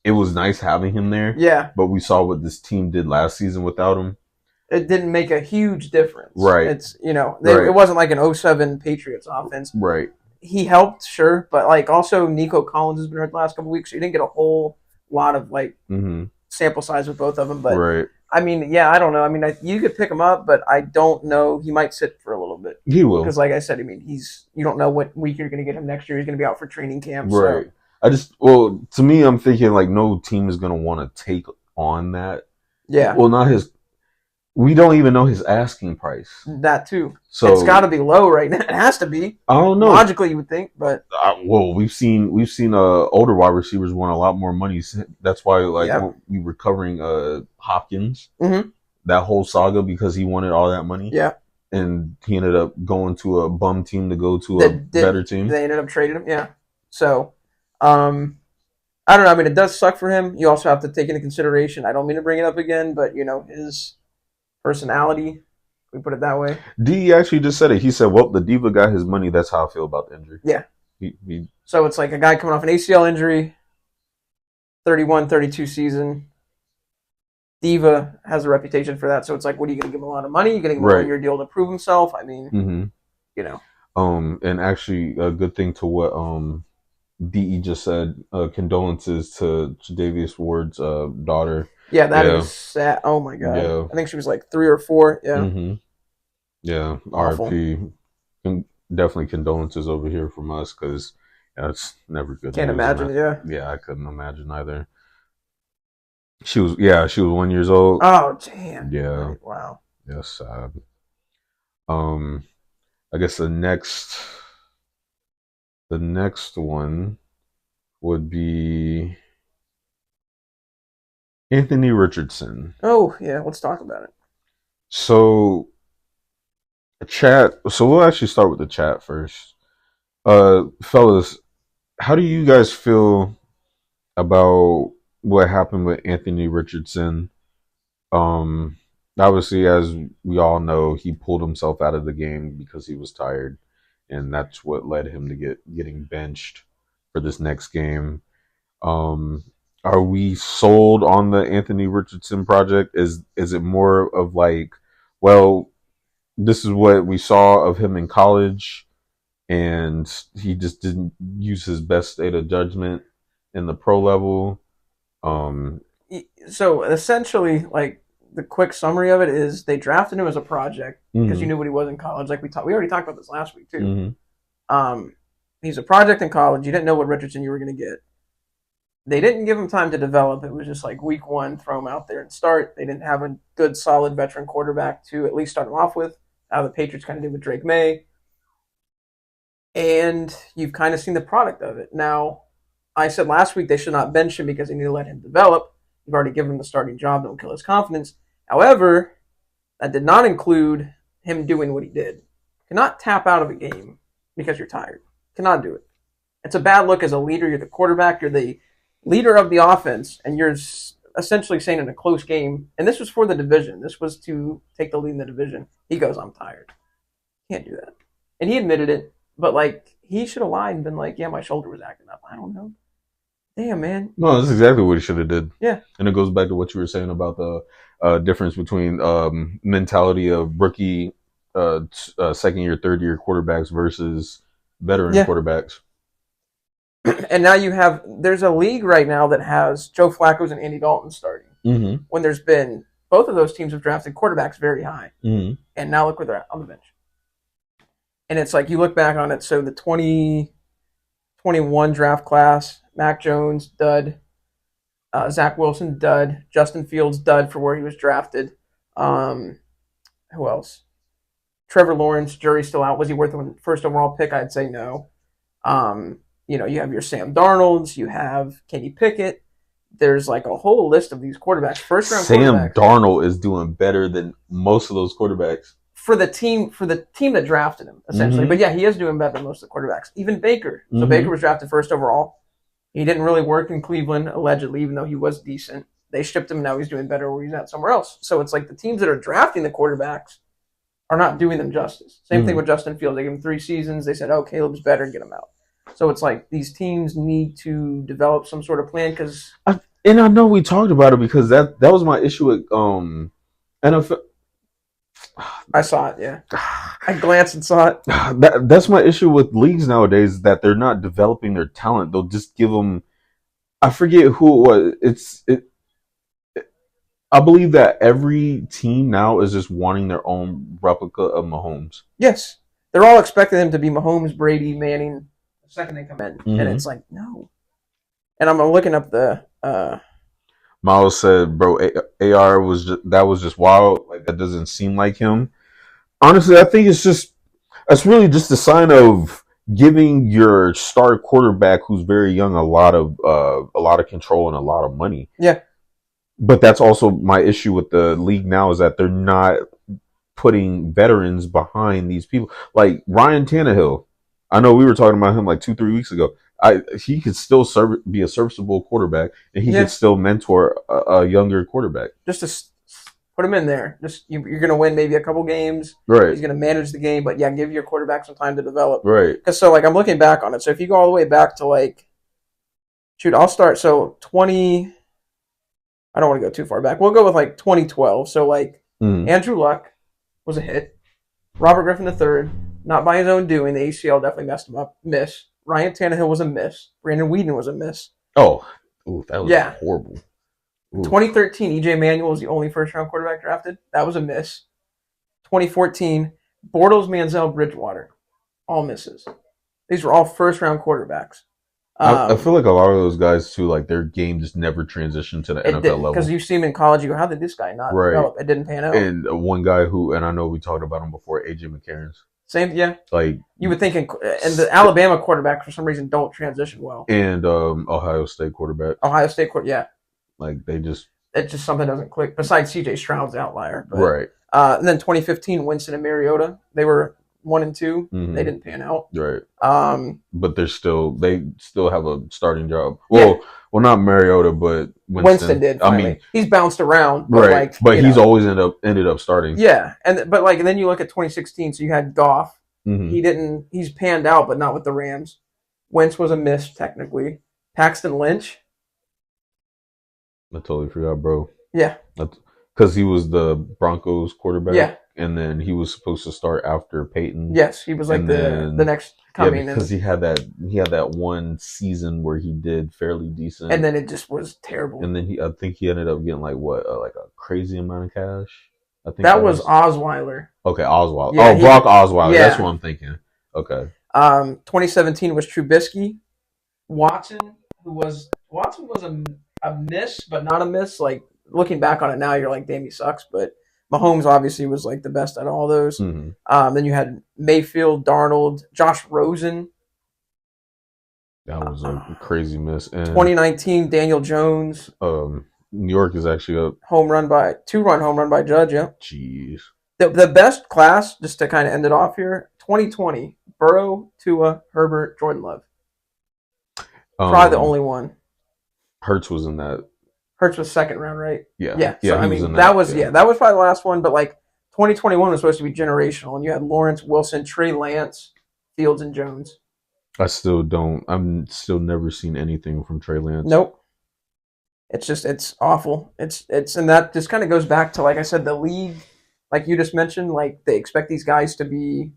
It was nice having him there. Yeah. But we saw what this team did last season without him. It didn't make a huge difference. Right. It's, it wasn't like an 07 Patriots offense. Right. He helped, sure, but like also Nico Collins has been hurt the last couple of weeks, so you didn't get a whole lot of like sample size with both of them. But right. I mean, yeah, I don't know. I mean, you could pick him up, but I don't know. He might sit for a little bit. He will, because, like I said, I mean, you don't know what week you're going to get him next year. He's going to be out for training camp. Right. So. To me, I'm thinking like no team is going to want to take on that. Yeah. Well, not his. We don't even know his asking price. That too. So it's got to be low right now. It has to be. I don't know. Logically, you would think, but we've seen older wide receivers want a lot more money. That's why we were covering Hopkins, that whole saga because he wanted all that money. Yeah, and he ended up going to a bum team to go to a better team. They ended up trading him. Yeah. So, I don't know. I mean, it does suck for him. You also have to take into consideration. I don't mean to bring it up again, but his personality. We put it that way. D actually just said it. He said, well, the Diva got his money. That's how I feel about the injury. Yeah. He so it's like a guy coming off an ACL injury, 31, 32 season. Diva has a reputation for that. So it's like, what are you going to give him a lot of money? You're going to give him a 1-year deal to prove himself? I mean, And actually, a good thing to what DE just said, condolences to Jadavius Ward's daughter. Yeah, that is sad. Oh my God. Yeah. I think she was like 3 or 4. Yeah. Yeah. RIP. Definitely condolences over here from us because it's never good. Can't imagine. Yeah. Yeah, I couldn't imagine either. She was 1 year old. Oh damn. Yeah. Right. Wow. Yeah, sad. I guess the next one would be Anthony Richardson. Oh, yeah, let's talk about it. So, we'll actually start with the chat first. Fellas, how do you guys feel about what happened with Anthony Richardson? Obviously, as we all know, he pulled himself out of the game because he was tired, and that's what led him to getting benched for this next game. Are we sold on the Anthony Richardson project? Is it more of like, well, this is what we saw of him in college, and he just didn't use his best state of judgment in the pro level? So essentially, like the quick summary of it is they drafted him as a project because you knew what he was in college. Like we already talked about this last week too. He's a project in college. You didn't know what Richardson you were going to get. They didn't give him time to develop. It was just like week one, throw him out there and start. They didn't have a good, solid veteran quarterback to at least start him off with. How the Patriots kind of did with Drake May. And you've kind of seen the product of it. Now, I said last week they should not bench him because they need to let him develop. You've already given him the starting job. Don't kill his confidence. However, that did not include him doing what he did. You cannot tap out of a game because you're tired. You cannot do it. It's a bad look as a leader. You're the quarterback. You're the leader of the offense, and you're essentially saying in a close game, and this was for the division. This was to take the lead in the division. He goes, I'm tired. Can't do that. And he admitted it, but like he should have lied and been like, yeah, my shoulder was acting up. I don't know. Damn, man. No, that's exactly what he should have did. Yeah. And it goes back to what you were saying about the difference between mentality of rookie, second year, third year quarterbacks versus veteran quarterbacks. And now there's a league right now that has Joe Flacco's and Andy Dalton starting. Mm-hmm. When there's been, both of those teams have drafted quarterbacks very high. Mm-hmm. And now look where they're at on the bench. And it's like you look back on it. So the 2021 draft class, Mac Jones, dud. Zach Wilson, dud. Justin Fields, dud for where he was drafted. Who else? Trevor Lawrence, jury's still out. Was he worth the first overall pick? I'd say no. You have your Sam Darnolds. You have Kenny Pickett. There's like a whole list of these quarterbacks. First round quarterbacks. Sam Darnold is doing better than most of those quarterbacks. For the team that drafted him, essentially. Mm-hmm. But yeah, he is doing better than most of the quarterbacks. Even Baker. So Baker was drafted first overall. He didn't really work in Cleveland, allegedly, even though he was decent. They shipped him, now he's doing better where he's at somewhere else. So it's like the teams that are drafting the quarterbacks are not doing them justice. Same thing with Justin Fields. They gave him 3 seasons. They said, oh, Caleb's better, get him out. So it's like these teams need to develop some sort of plan because... And I know we talked about it because that was my issue with NFL. I saw it, yeah. I glanced and saw it. That's my issue with leagues nowadays, that they're not developing their talent. They'll just give them... I forget who it was. I believe that every team now is just wanting their own replica of Mahomes. Yes. They're all expecting them to be Mahomes, Brady, Manning the second they come in. Mm-hmm. And it's like, no. And I'm looking up the... Miles said, bro, AR was just wild. Like, that doesn't seem like him. Honestly, I think it's really just a sign of giving your star quarterback who's very young a lot of control and a lot of money. Yeah. But that's also my issue with the league now, is that they're not putting veterans behind these people. Like Ryan Tannehill. I know we were talking about him like 2-3 weeks ago. He could still be a serviceable quarterback, and he could still mentor a younger quarterback. Just to put him in there. Just you're going to win maybe a couple games. Right. He's going to manage the game, but yeah, give your quarterback some time to develop. Right. Because I'm looking back on it. So if you go all the way back to I'll start. So 20. I don't want to go too far back. We'll go with 2012. So Andrew Luck was a hit. Robert Griffin III, not by his own doing. The ACL definitely messed him up. Miss. Ryan Tannehill was a miss. Brandon Weeden was a miss. Oh, that was horrible. Ooh. 2013, EJ Manuel was the only first-round quarterback drafted. That was a miss. 2014, Bortles, Manziel, Bridgewater. All misses. These were all first-round quarterbacks. I feel like a lot of those guys, too, their game just never transitioned to the NFL level. Because you see him in college, you go, how did this guy not develop? It didn't pan out. And one guy and I know we talked about him before, AJ McCarron. Same, yeah. You would think, and the Alabama quarterback for some reason don't transition well. And Ohio State quarterback. Yeah. It's just something doesn't click. Besides C.J. Stroud's outlier, but, right? And then 2015, Winston and Mariota, they were 1 and 2. Mm-hmm. They didn't pan out, right? But they still have a starting job. Well, not Mariota, but Winston did. Finally. I mean, he's bounced around, but right? But he's always ended up starting. Yeah, and then you look at 2016. So you had Goff. Mm-hmm. He's panned out, but not with the Rams. Wentz was a miss technically. Paxton Lynch. I totally forgot, bro. Yeah. Because he was the Broncos quarterback. Yeah. And then he was supposed to start after Peyton. Yes, he was the next coming. Yeah, because he had that one season where he did fairly decent. And then it just was terrible. And then I think he ended up getting a crazy amount of cash. I think that was Osweiler. Okay, Osweiler. Yeah, Brock Osweiler. Yeah. That's what I'm thinking. Okay. 2017 was Trubisky. Watson, Watson was a miss, but not a miss. Like looking back on it now, you're like, damn, he sucks. But Mahomes obviously was like the best out of all those. Mm-hmm. Then you had Mayfield, Darnold, Josh Rosen. That was a crazy miss. And 2019, Daniel Jones. New York is actually a two-run home run by Judge. Yeah. Jeez. The best class, just to kind of end it off here, 2020, Burrow, Tua, Herbert, Jordan Love. Probably the only one. Hurts was in that. Hurts was second round, right? Yeah. Yeah. Yeah, So, I mean, that was probably the last one. But like 2021 was supposed to be generational, and you had Lawrence, Wilson, Trey Lance, Fields, and Jones. I'm still never seen anything from Trey Lance. Nope. It's awful. It's and that just kind of goes back to, like I said, the league, like you just mentioned, like they expect these guys to be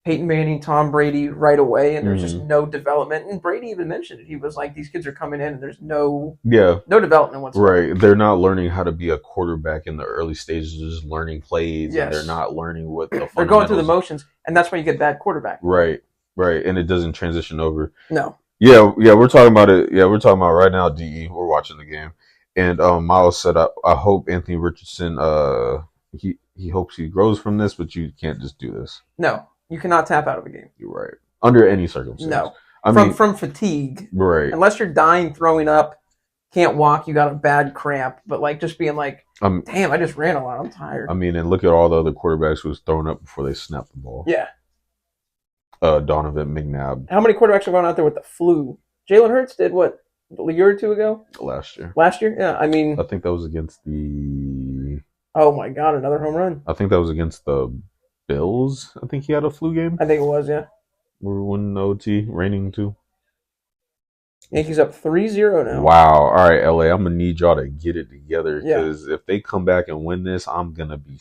Peyton Manning, Tom Brady right away, and there's just no development. And Brady even mentioned it. He was like, these kids are coming in and there's no development whatsoever. Right. They're not learning how to be a quarterback in the early stages. They're just learning plays. Yes. And they're not learning what the They're going through the motions, and that's why you get bad quarterback. Right. And it doesn't transition over. No. Yeah, we're talking about it. Yeah, we're talking about right now, DE. We're watching the game. And Miles said, I hope Anthony Richardson, he hopes he grows from this, but you can't just do this. No. You cannot tap out of a game. You're right. Under any circumstance. No. I mean, from fatigue. Right. Unless you're dying, throwing up, can't walk, you got a bad cramp. But like just being like, damn, I just ran a lot. I'm tired. I mean, and look at all the other quarterbacks who was thrown up before they snapped the ball. Yeah. Donovan McNabb. How many quarterbacks are going out there with the flu? Jalen Hurts did what, a year or two ago? Last year? Yeah. I mean, I think that was against the. Oh my God, another home run. I think that was against the Bills. I think he had a flu game. I think it was, yeah. We're winning OT, reigning too. Yankees up 3-0 now. Wow. All right, LA, I'm going to need y'all to get it together because if they come back and win this, I'm going to be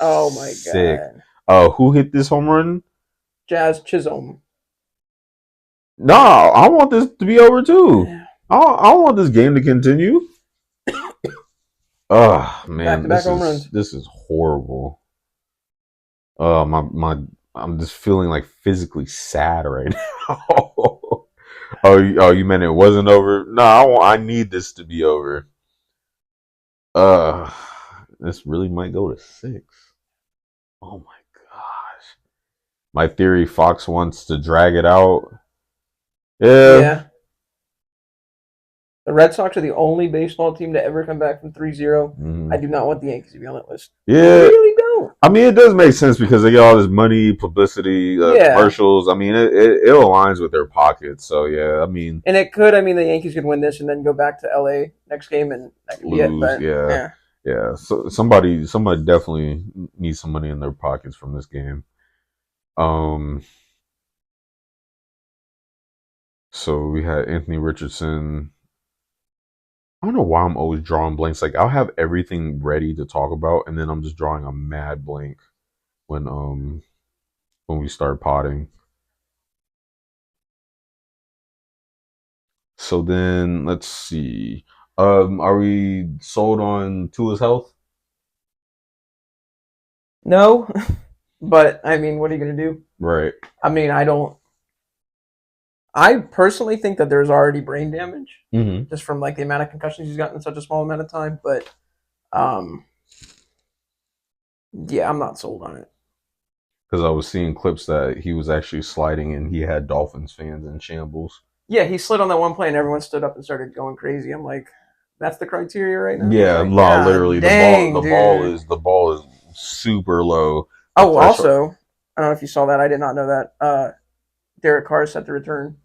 sick. God. Who hit this home run? Jazz Chisholm. No, I want this to be over too. Yeah. I want this game to continue. Oh man, this is horrible. I'm just feeling like physically sad right now. You meant it wasn't over? No, I need this to be over. This really might go to 6. Oh my gosh. My theory, Fox wants to drag it out. Yeah. The Red Sox are the only baseball team to ever come back from 3-0. Mm-hmm. I do not want the Yankees to be on that list. Yeah. I really don't. I mean, it does make sense because they get all this money, publicity, commercials. I mean, it aligns with their pockets. So, yeah, I mean. And it could. I mean, the Yankees could win this and then go back to LA next game and that could be it. But, yeah. So somebody definitely needs some money in their pockets from this game. So we had Anthony Richardson. I don't know why I'm always drawing blanks. Like I'll have everything ready to talk about, and then I'm just drawing a mad blank when we start potting. So then let's see. Are we sold on Tua's health? No, but I mean, what are you gonna do? Right. I mean, I personally think that there's already brain damage just from like the amount of concussions he's gotten in such a small amount of time. But yeah, I'm not sold on it. Because I was seeing clips that he was actually sliding and he had Dolphins fans in shambles. Yeah, he slid on that one play and everyone stood up and started going crazy. I'm like, that's the criteria right now? Yeah, like, literally the ball is super low. Oh, also, I don't know if you saw that. I did not know that. Derek Carr is set to return.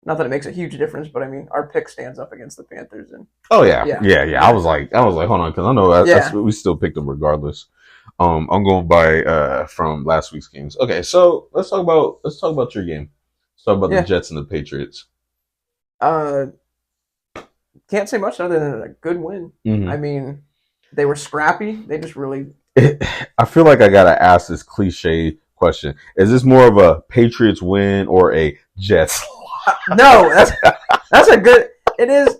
Not that it makes a huge difference, but I mean, our pick stands up against the Panthers. And yeah. I was like, hold on, because I know we still picked them regardless. I'm going by from last week's games. Okay, so let's talk about your game. Let's talk about the Jets and the Patriots. Can't say much other than a good win. Mm-hmm. I mean, they were scrappy. They just really. I feel like I gotta ask this cliche question: is this more of a Patriots win or a Jets? No, that's a good. It is.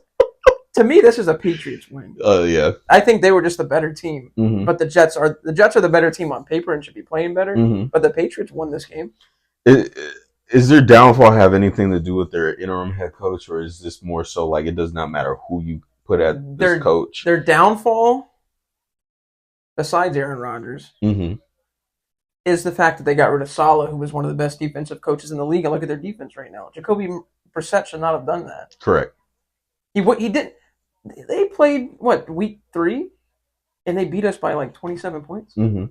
To me, this is a Patriots win. Yeah. I think they were just the better team, but the Jets are the better team on paper and should be playing better. Mm-hmm. But the Patriots won this game. Is their downfall have anything to do with their interim head coach, or is this more so like it does not matter who you put at this coach? Their downfall, besides Aaron Rodgers, Mm-hmm. is the fact that they got rid of Saleh, who was one of the best defensive coaches in the league. And look at their defense right now. Jacoby Brissett should not have done that. Correct. He did. They played week 3, and they beat us by like 27 points. Mm-hmm.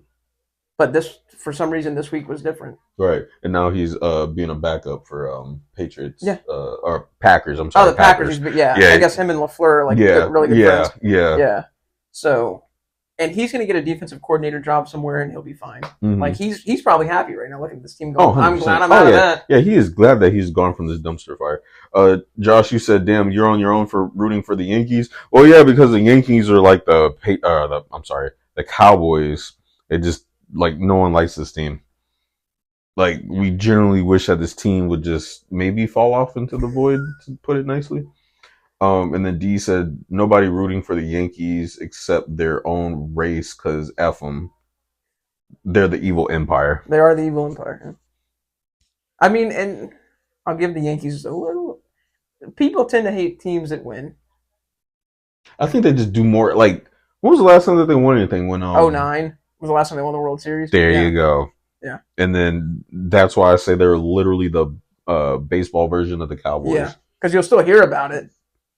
But this, for some reason, this week was different. Right, and now he's being a backup for Patriots. Yeah. Or Packers. I'm sorry. Oh, the Packers. Yeah. I guess him and LaFleur are like really good friends. Yeah. So, and he's going to get a defensive coordinator job somewhere, and he'll be fine. Mm-hmm. Like he's probably happy right now. Looking at this team going, 100%. I'm glad I'm out of that. Yeah, he is glad that he's gone from this dumpster fire. Josh, you said, "Damn, you're on your own for rooting for the Yankees." Well, yeah, because the Yankees are like the Cowboys. It just like no one likes this team. Like we generally wish that this team would just maybe fall off into the void, to put it nicely. And then D said nobody rooting for the Yankees except their own race because F them. They're the evil empire. They are the evil empire. I mean, and I'll give the Yankees a little. People tend to hate teams that win. I think they just do more. Like, when was the last time that they won anything? When 09 was the last time they won the World Series. There you go. Yeah. And then that's why I say they're literally the baseball version of the Cowboys. Yeah, because you'll still hear about it,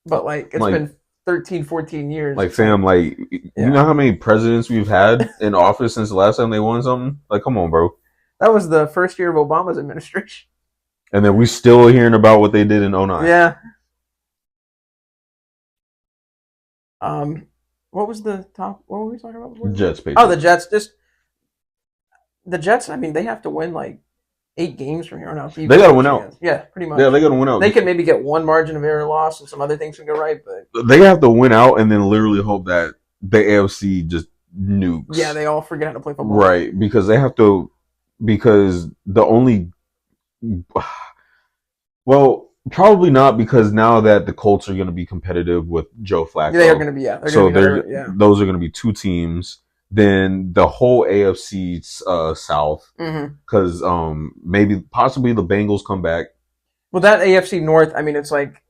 but like it's been 13, 14 years. Like, fam, like you know how many presidents we've had in office since the last time they won something? Like, come on, bro. That was the first year of Obama's administration. And then we still hearing about what they did in 09. Yeah. What was the top? What were we talking about before? Jets, Patriots. Oh, the Jets. The Jets. I mean, they have to win like 8 games from here on out. They got to win out. Yeah, pretty much. Yeah, they got to win out. They can maybe get one margin of error loss, and some other things can go right. But they have to win out, and then literally hope that the AFC just nukes. Yeah, they all forget how to play football. Right, because they have to. Because the only. Well, probably not, because now that the Colts are going to be competitive with Joe Flacco. They are going to be, yeah. Those are going to be 2 teams. Then the whole AFC South, because maybe possibly the Bengals come back. Well, that AFC North, I mean, it's like,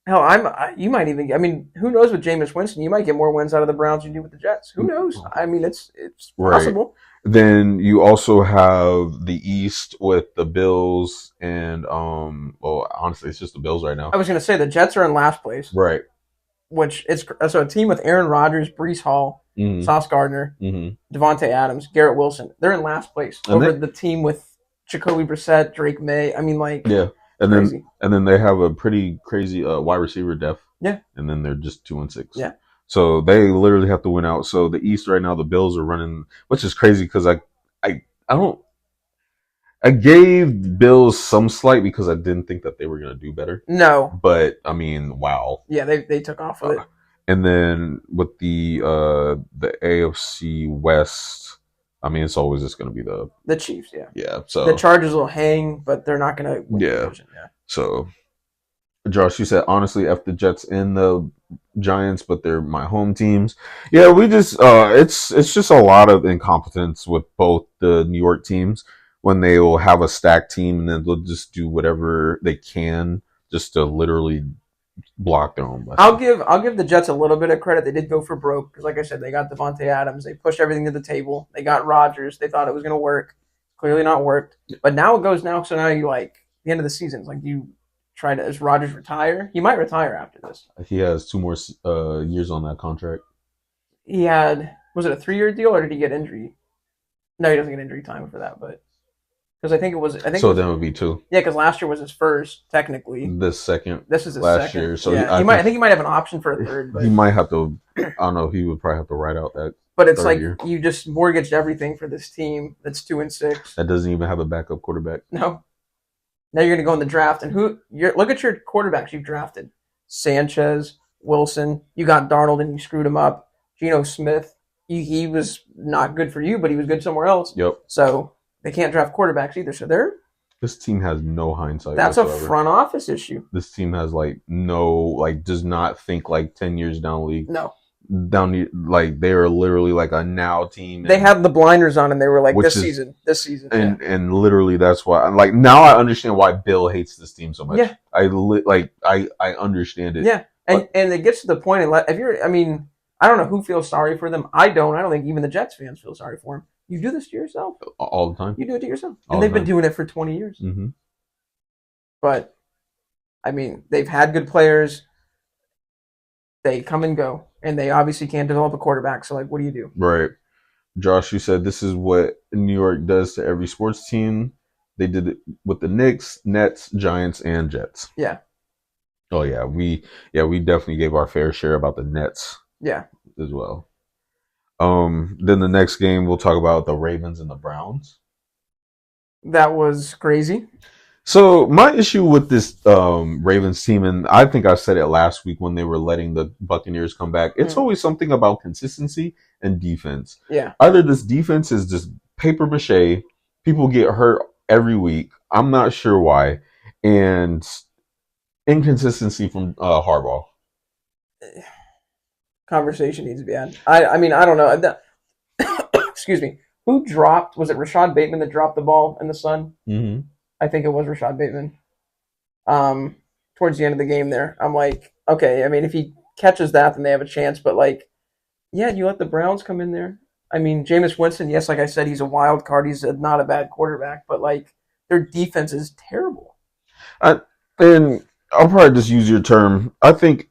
hell, you might even, I mean, who knows with Jameis Winston? You might get more wins out of the Browns than you do with the Jets. Who knows? I mean, it's possible. Right. Then you also have the East with the Bills and well, honestly, it's just the Bills right now. I was going to say the Jets are in last place, right? Which so a team with Aaron Rodgers, Breece Hall, Sauce Gardner, Devontae Adams, Garrett Wilson. They're in last place over the team with Jacoby Brissett, Drake May. I mean, like and then they have a pretty crazy wide receiver depth. Yeah, and then they're just 2-6. Yeah. So they literally have to win out. So the East right now, the Bills are running, which is crazy because I gave Bills some slight because I didn't think that they were going to do better. No. But, I mean, wow. Yeah, they took off with it. And then with the AFC West, I mean, it's always just going to be the Chiefs, yeah. Yeah, so. The Chargers will hang, but they're not going to win the division. Yeah. So, Josh, you said, honestly, F the Jets and the Giants, but they're my home teams. Yeah, we just it's just a lot of incompetence with both the New York teams when they will have a stacked team and then they'll just do whatever they can just to literally block their own blessing. I'll give the Jets a little bit of credit. They did go for broke because, like I said, they got Devontae Adams. They pushed everything to the table. They got Rodgers. They thought it was going to work. Clearly not worked. But now it goes now. So now you like the end of the season. It's like you. Does Rodgers retire? He might retire after this. He has 2 more years on that contract. He had, was it a 3-year deal or did he get injury? No, he doesn't get injury time for that, but because I think it was. Then it would be 2. Yeah, because last year was his first, technically. This is his last second. Year. So yeah, I think he might have an option for a third. But he might have to. I don't know. He would probably have to ride out that. But it's like year. You just mortgaged everything for this team that's 2-6. That doesn't even have a backup quarterback. No. Now you're going to go in the draft, and look at your quarterbacks you've drafted: Sanchez, Wilson. You got Darnold, and you screwed him up. Geno Smith. He was not good for you, but he was good somewhere else. Yep. So they can't draft quarterbacks either. So this team has no hindsight. That's whatsoever. A front office issue. This team has does not think 10 years down the league. No. like they are literally like a now team. They had the blinders on and they were like, which this is season. and literally that's why like now I understand why Bill hates this team so much. Yeah. I understand it. Yeah. And it gets to the point, if you're, I mean, I don't know who feels sorry for them. I don't think even the Jets fans feel sorry for them. You do this to yourself. All the time. You do it to yourself. All And they've been doing it for 20 years. Mm-hmm. But, I mean, they've had good players. They come and go. And they obviously can't develop a quarterback. So, like, what do you do? Right. Josh, you said this is what New York does to every sports team. They did it with the Knicks, Nets, Giants, and Jets. Yeah. Oh, yeah. We definitely gave our fair share about the Nets. Yeah. As well. Then the next game we'll talk about the Ravens and the Browns. That was crazy. So my issue with this Ravens team, and I think I said it last week when they were letting the Buccaneers come back, it's always something about consistency and defense. Yeah. Either this defense is just paper mache, people get hurt every week. I'm not sure why, and inconsistency from Harbaugh. Conversation needs to be had. I mean, I don't know. Excuse me. Who dropped? Was it Rashad Bateman that dropped the ball in the sun? Mm-hmm. I think it was Rashad Bateman. Towards the end of the game there, I'm like, okay, I mean, if he catches that, then they have a chance. But, like, yeah, you let the Browns come in there. I mean, Jameis Winston, yes, like I said, he's a wild card. He's not a bad quarterback. But, like, their defense is terrible. And I'll probably just use your term. I think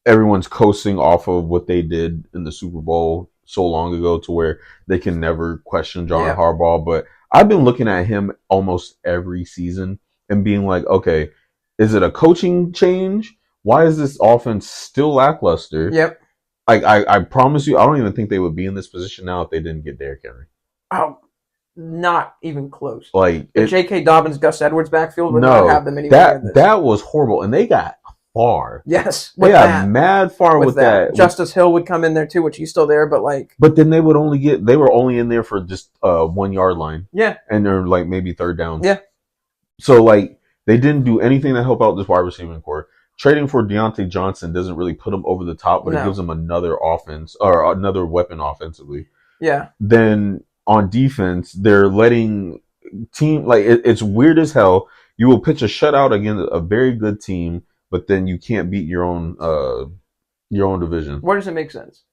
everyone's coasting off of what they did in the Super Bowl so long ago to where they can never question John Harbaugh. But I've been looking at him almost every season and being like, okay, is it a coaching change? Why is this offense still lackluster? Yep. I promise you, I don't even think they would be in this position now if they didn't get Derrick Henry. Oh, not even close. Like the J.K. Dobbins, Gus Edwards backfield would not have them anywhere. That was horrible, and they got far. Yes, they got mad far with that. Justice Hill would come in there too, which he's still there, but like. But then they were only in there for just 1 yard line. Yeah, and they're like maybe third down. Yeah, so like they didn't do anything to help out this wide receiving core. Trading for Deontay Johnson doesn't really put them over the top, but it gives them another offense or another weapon offensively. Yeah. Then on defense, they're letting team like it's weird as hell. You will pitch a shutout against a very good team, but then you can't beat your own division. Where does it make sense?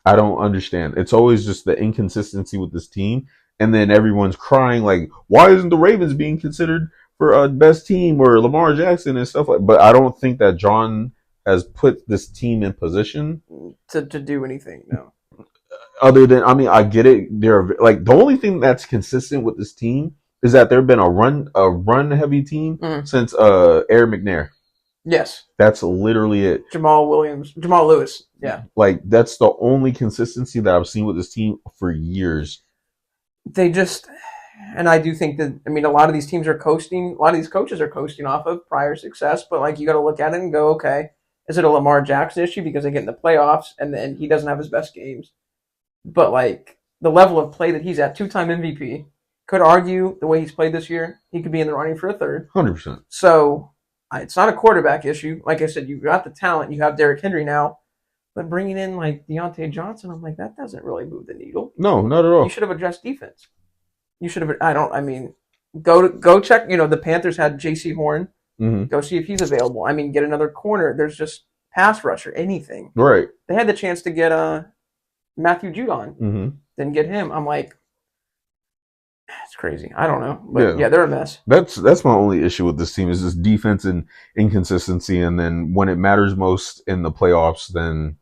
I don't understand. It's always just the inconsistency with this team, and then everyone's crying like, "Why isn't the Ravens being considered for a best team or Lamar Jackson and stuff like?" But I don't think that John has put this team in position to do anything. No. Other than, I mean, I get it. They're like the only thing that's consistent with this team is that they've been a run heavy team since Aaron McNair. Yes, that's literally it. Jamal Lewis. Yeah, like that's the only consistency that I've seen with this team for years. They just, and I do think that, I mean, a lot of these teams are coasting. A lot of these coaches are coasting off of prior success, but like you got to look at it and go, okay, is it a Lamar Jackson issue because they get in the playoffs and then he doesn't have his best games? But like the level of play that he's at, 2-time MVP, could argue the way he's played this year, he could be in the running for a third. 100%. So it's not a quarterback issue. Like I said, you've got the talent. You have Derrick Henry now. But bringing in like Deontay Johnson, I'm like, that doesn't really move the needle. No, not at all. You should have addressed defense. You should have. Go check. You know, the Panthers had J.C. Horn. Mm-hmm. Go see if he's available. I mean, get another corner. There's just pass rusher, anything. Right. They had the chance to get Matthew Judon. Mm-hmm. Then get him. I'm like, it's crazy. I don't know, but yeah, they're a mess. That's my only issue with this team is just defense and inconsistency, and then when it matters most in the playoffs, then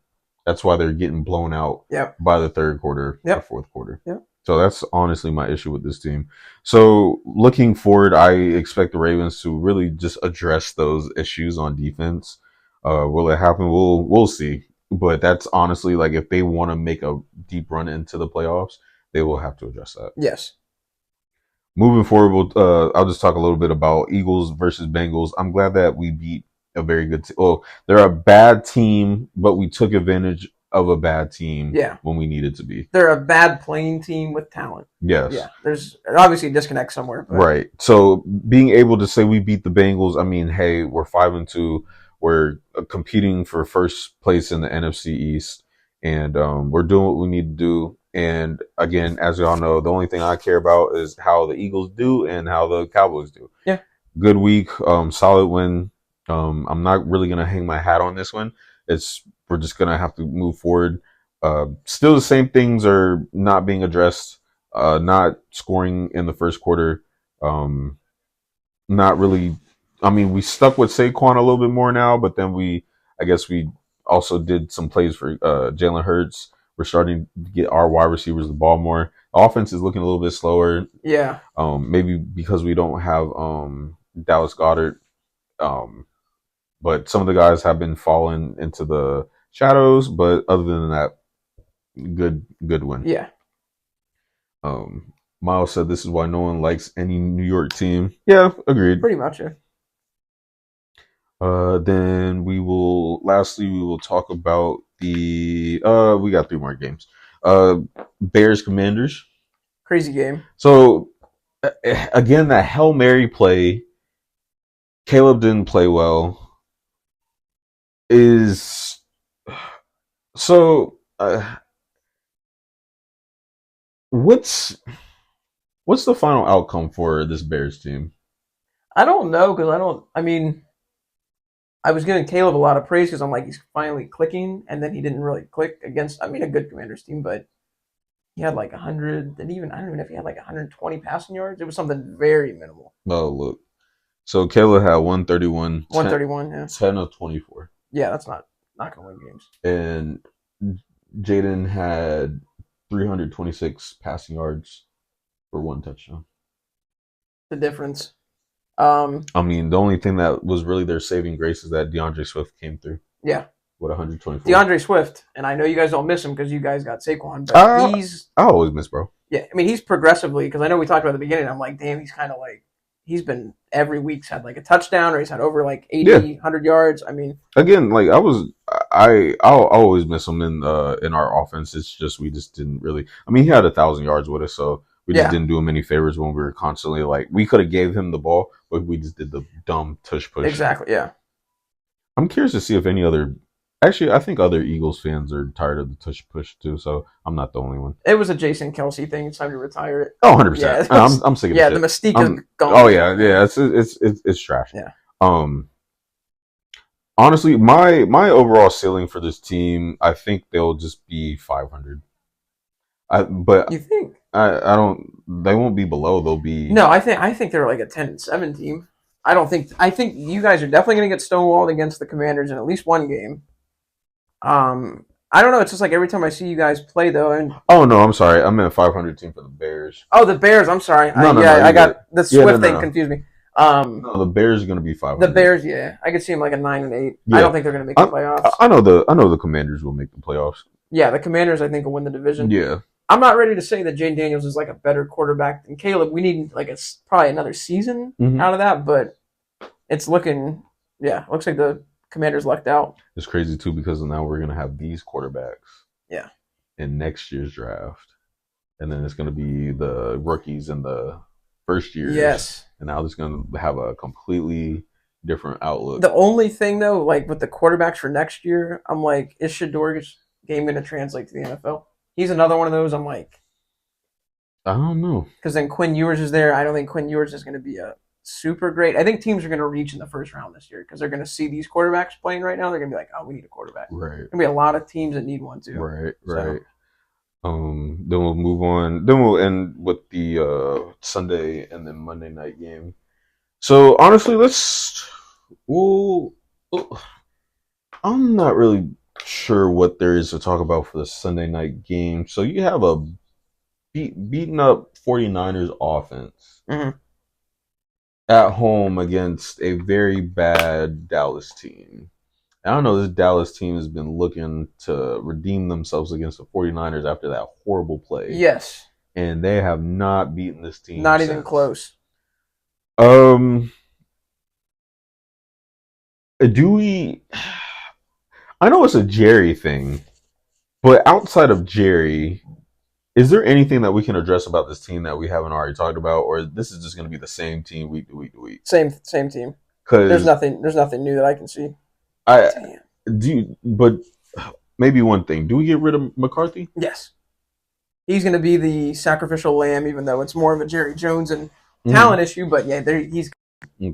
that's why they're getting blown out by the third quarter or fourth quarter. Yep. So that's honestly my issue with this team. So looking forward, I expect the Ravens to really just address those issues on defense. Will it happen? We'll see. But that's honestly like if they want to make a deep run into the playoffs, they will have to address that. Yes. Moving forward, I'll just talk a little bit about Eagles versus Bengals. I'm glad that we beat a very good team. Well, they're a bad team, but we took advantage of a bad team when we needed to be. They're a bad playing team with talent. Yes. Yeah. There's obviously a disconnect somewhere. But. Right. So being able to say we beat the Bengals, I mean, hey, we're 5-2. We're competing for first place in the NFC East. and we're doing what we need to do. And again, as y'all know, the only thing I care about is how the Eagles do and how the Cowboys do. Yeah. Good week, solid win. I'm not really gonna hang my hat on this one. We're just gonna have to move forward. Still, the same things are not being addressed. Not scoring in the first quarter. Not really. I mean, we stuck with Saquon a little bit more now, but then I guess we also did some plays for Jalen Hurts. We're starting to get our wide receivers the ball more. Offense is looking a little bit slower. Yeah. Maybe because we don't have Dallas Goedert. But some of the guys have been falling into the shadows. But other than that, good win. Yeah. Miles said this is why no one likes any New York team. Yeah, agreed. Pretty much, yeah. Then we will talk about we got 3 more games. Bears Commanders. Crazy game. So again, that Hail Mary play, Caleb didn't play well. What's the final outcome for this Bears team? I don't know because I was giving Caleb a lot of praise because I'm like, he's finally clicking, and then he didn't really click against, a good Commanders team, but he had like 100, I don't even know if he had like 120 passing yards. It was something very minimal. Oh, look. So Caleb had 131. 131, yeah. 10 of 24. Yeah, that's not going to win games. And Jaden had 326 passing yards for 1 touchdown. The difference. The only thing that was really their saving grace is that DeAndre Swift came through. Yeah. With 124. DeAndre Swift, and I know you guys don't miss him because you guys got Saquon, but I always miss, bro. Yeah, he's progressively, because I know we talked about at the beginning, I'm like, damn, he's kind of like, he's been every week's had like a touchdown or he's had over like 80, 100 yards. Again, like I'll always miss him in our offense. It's just we just didn't really. He had 1,000 yards with us, so we just didn't do him any favors when we were constantly like we could have gave him the ball, but we just did the dumb tush push. Exactly. Yeah. I'm curious to see if any other. Actually, I think other Eagles fans are tired of the tush push too, so I'm not the only one. It was a Jason Kelsey thing. It's time to retire it. Oh, 100%. Yeah, I'm sick of it. Yeah, the mystique is gone. Oh yeah, it's trash. Yeah. Honestly, my overall ceiling for this team, I think they'll just be 500. But you think? I don't. They won't be below. They'll be. No, I think they're like a 10-7 team. I think you guys are definitely going to get stonewalled against the Commanders in at least one game. I don't know. It's just like every time I see you guys play, though. And oh no, I'm sorry. I meant a 500 team for the Bears. Oh, the Bears. I'm sorry. No, I got the Swift thing confused me. No, the Bears are going to be 500. The Bears, yeah, I could see them like a 9-8. Yeah. I don't think they're going to make the playoffs. I know the Commanders will make the playoffs. Yeah, the Commanders, I think, will win the division. Yeah. I'm not ready to say that Jane Daniels is like a better quarterback than Caleb. We need like probably another season out of that, but it's looking, looks like the Commanders lucked out. It's crazy too because now we're gonna have these quarterbacks. Yeah. In next year's draft, and then it's gonna be the rookies in the first year. Yes. And now it's gonna have a completely different outlook. The only thing though, like with the quarterbacks for next year, I'm like, is Shedor's game gonna translate to the NFL? He's another one of those. I'm like, I don't know. Because then Quinn Ewers is there. I don't think Quinn Ewers is going to be a super great. I think teams are going to reach in the first round this year because they're going to see these quarterbacks playing right now. They're going to be like, oh, we need a quarterback. Right. There's going to be a lot of teams that need one too. Right. Right. Then we'll move on. Then we'll end with the Sunday and then Monday night game. So honestly, I'm not really sure what there is to talk about for the Sunday night game. So you have a beaten up 49ers offense at home against a very bad Dallas team. I don't know, this Dallas team has been looking to redeem themselves against the 49ers after that horrible play. Yes. And they have not beaten this team. Not even close. I know it's a Jerry thing, but outside of Jerry, is there anything that we can address about this team that we haven't already talked about, or this is just going to be the same team week to week to week? Same team. There's nothing new that I can see. But maybe one thing. Do we get rid of McCarthy? Yes. He's going to be the sacrificial lamb, even though it's more of a Jerry Jones and Mm-hmm. talent issue. But yeah, Okay.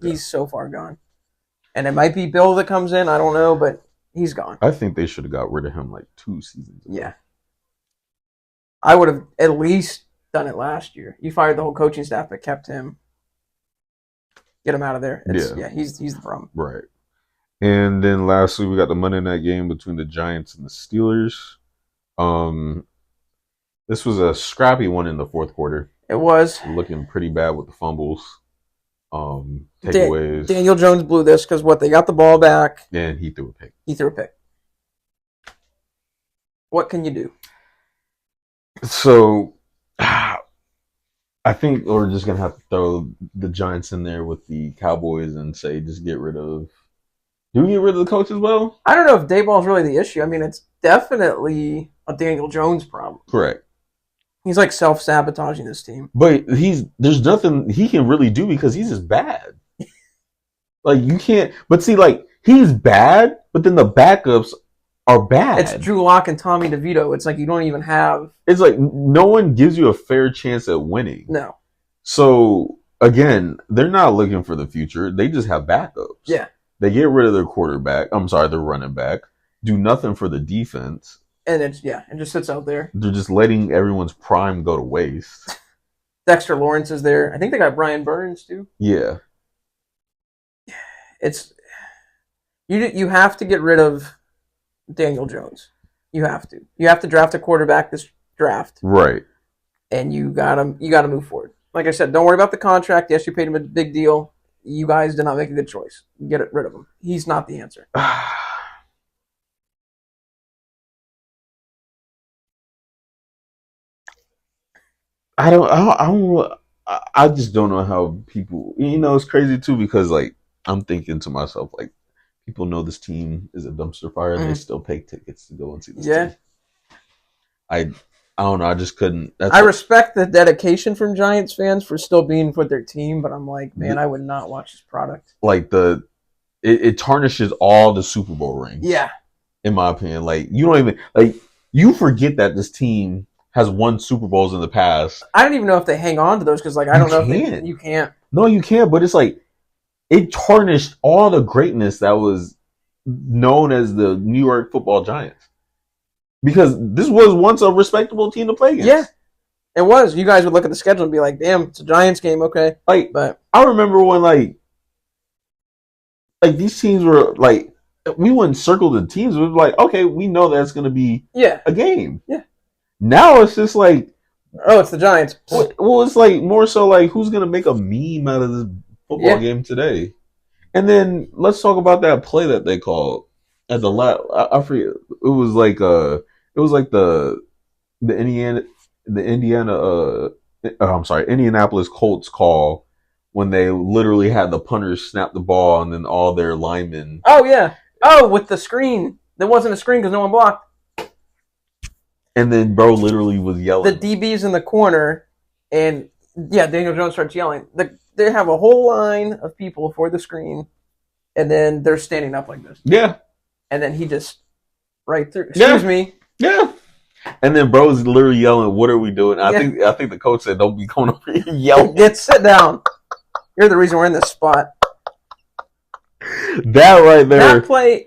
he's so far gone. And it might be Bill that comes in. I don't know, but he's gone. I think they should have got rid of him like 2 seasons ago. Yeah. I would have at least done it last year. You fired the whole coaching staff, but kept him. Get him out of there. He's the problem. Right. And then lastly, we got the Monday night game between the Giants and the Steelers. This was a scrappy one in the fourth quarter. It was looking pretty bad with the fumbles, takeaways. Daniel Jones blew this because they got the ball back. And he threw a pick. What can you do? So, I think we're just gonna have to throw the Giants in there with the Cowboys and say just get rid of. Do we get rid of the coach as well? I don't know if Dayball's really the issue. I mean, it's definitely a Daniel Jones problem. Correct. He's like self-sabotaging this team. But there's nothing he can really do because he's just bad. Like you can't. But see, like he's bad, but then the backups are bad. It's Drew Lock and Tommy DeVito. It's like you don't even have. It's like no one gives you a fair chance at winning. No. So again, they're not looking for the future. They just have backups. Yeah. They get rid of their quarterback. I'm sorry, their running back. Do nothing for the defense. And it just sits out there. They're just letting everyone's prime go to waste. Dexter Lawrence is there. I think they got Brian Burns too. Yeah. It's you have to get rid of Daniel Jones. You have to. You have to draft a quarterback this draft. Right. And you gotta move forward. Like I said, don't worry about the contract. Yes, you paid him a big deal. You guys did not make a good choice. Get rid of him. He's not the answer. I just don't know how people. It's crazy too because like I'm thinking to myself like people know this team is a dumpster fire and they still pay tickets to go and see this team. I don't know. I just couldn't. I respect the dedication from Giants fans for still being with their team, but I'm like, man, I would not watch this product. Like it tarnishes all the Super Bowl rings. Yeah. In my opinion, like you don't even like you forget that this team has won Super Bowls in the past. I don't even know if they hang on to those because, like, I don't know if you can't. No, you can't. But it's like it tarnished all the greatness that was known as the New York Football Giants because this was once a respectable team to play against. Yeah, it was. You guys would look at the schedule and be like, "Damn, it's a Giants game." Okay, but I remember when like these teams were like we wouldn't circle the teams. We were like, okay, we know that's going to be a game. Yeah. Now it's just like, oh, it's the Giants. Well, it's like more so like who's gonna make a meme out of this football game today? And then let's talk about that play that they called at the I forget. It was like the Indianapolis Colts call when they literally had the punters snap the ball and then all their linemen. Oh yeah. Oh, with the screen. There wasn't a screen because no one blocked. And then bro literally was yelling. The DB's in the corner, and Daniel Jones starts yelling. They have a whole line of people for the screen, and then they're standing up like this. Yeah. And then he just right through. Excuse me. Yeah. And then bro was literally yelling, "What are we doing?" I think the coach said, "Don't be going over here yelling. Sit down. You're the reason we're in this spot." That right there. That play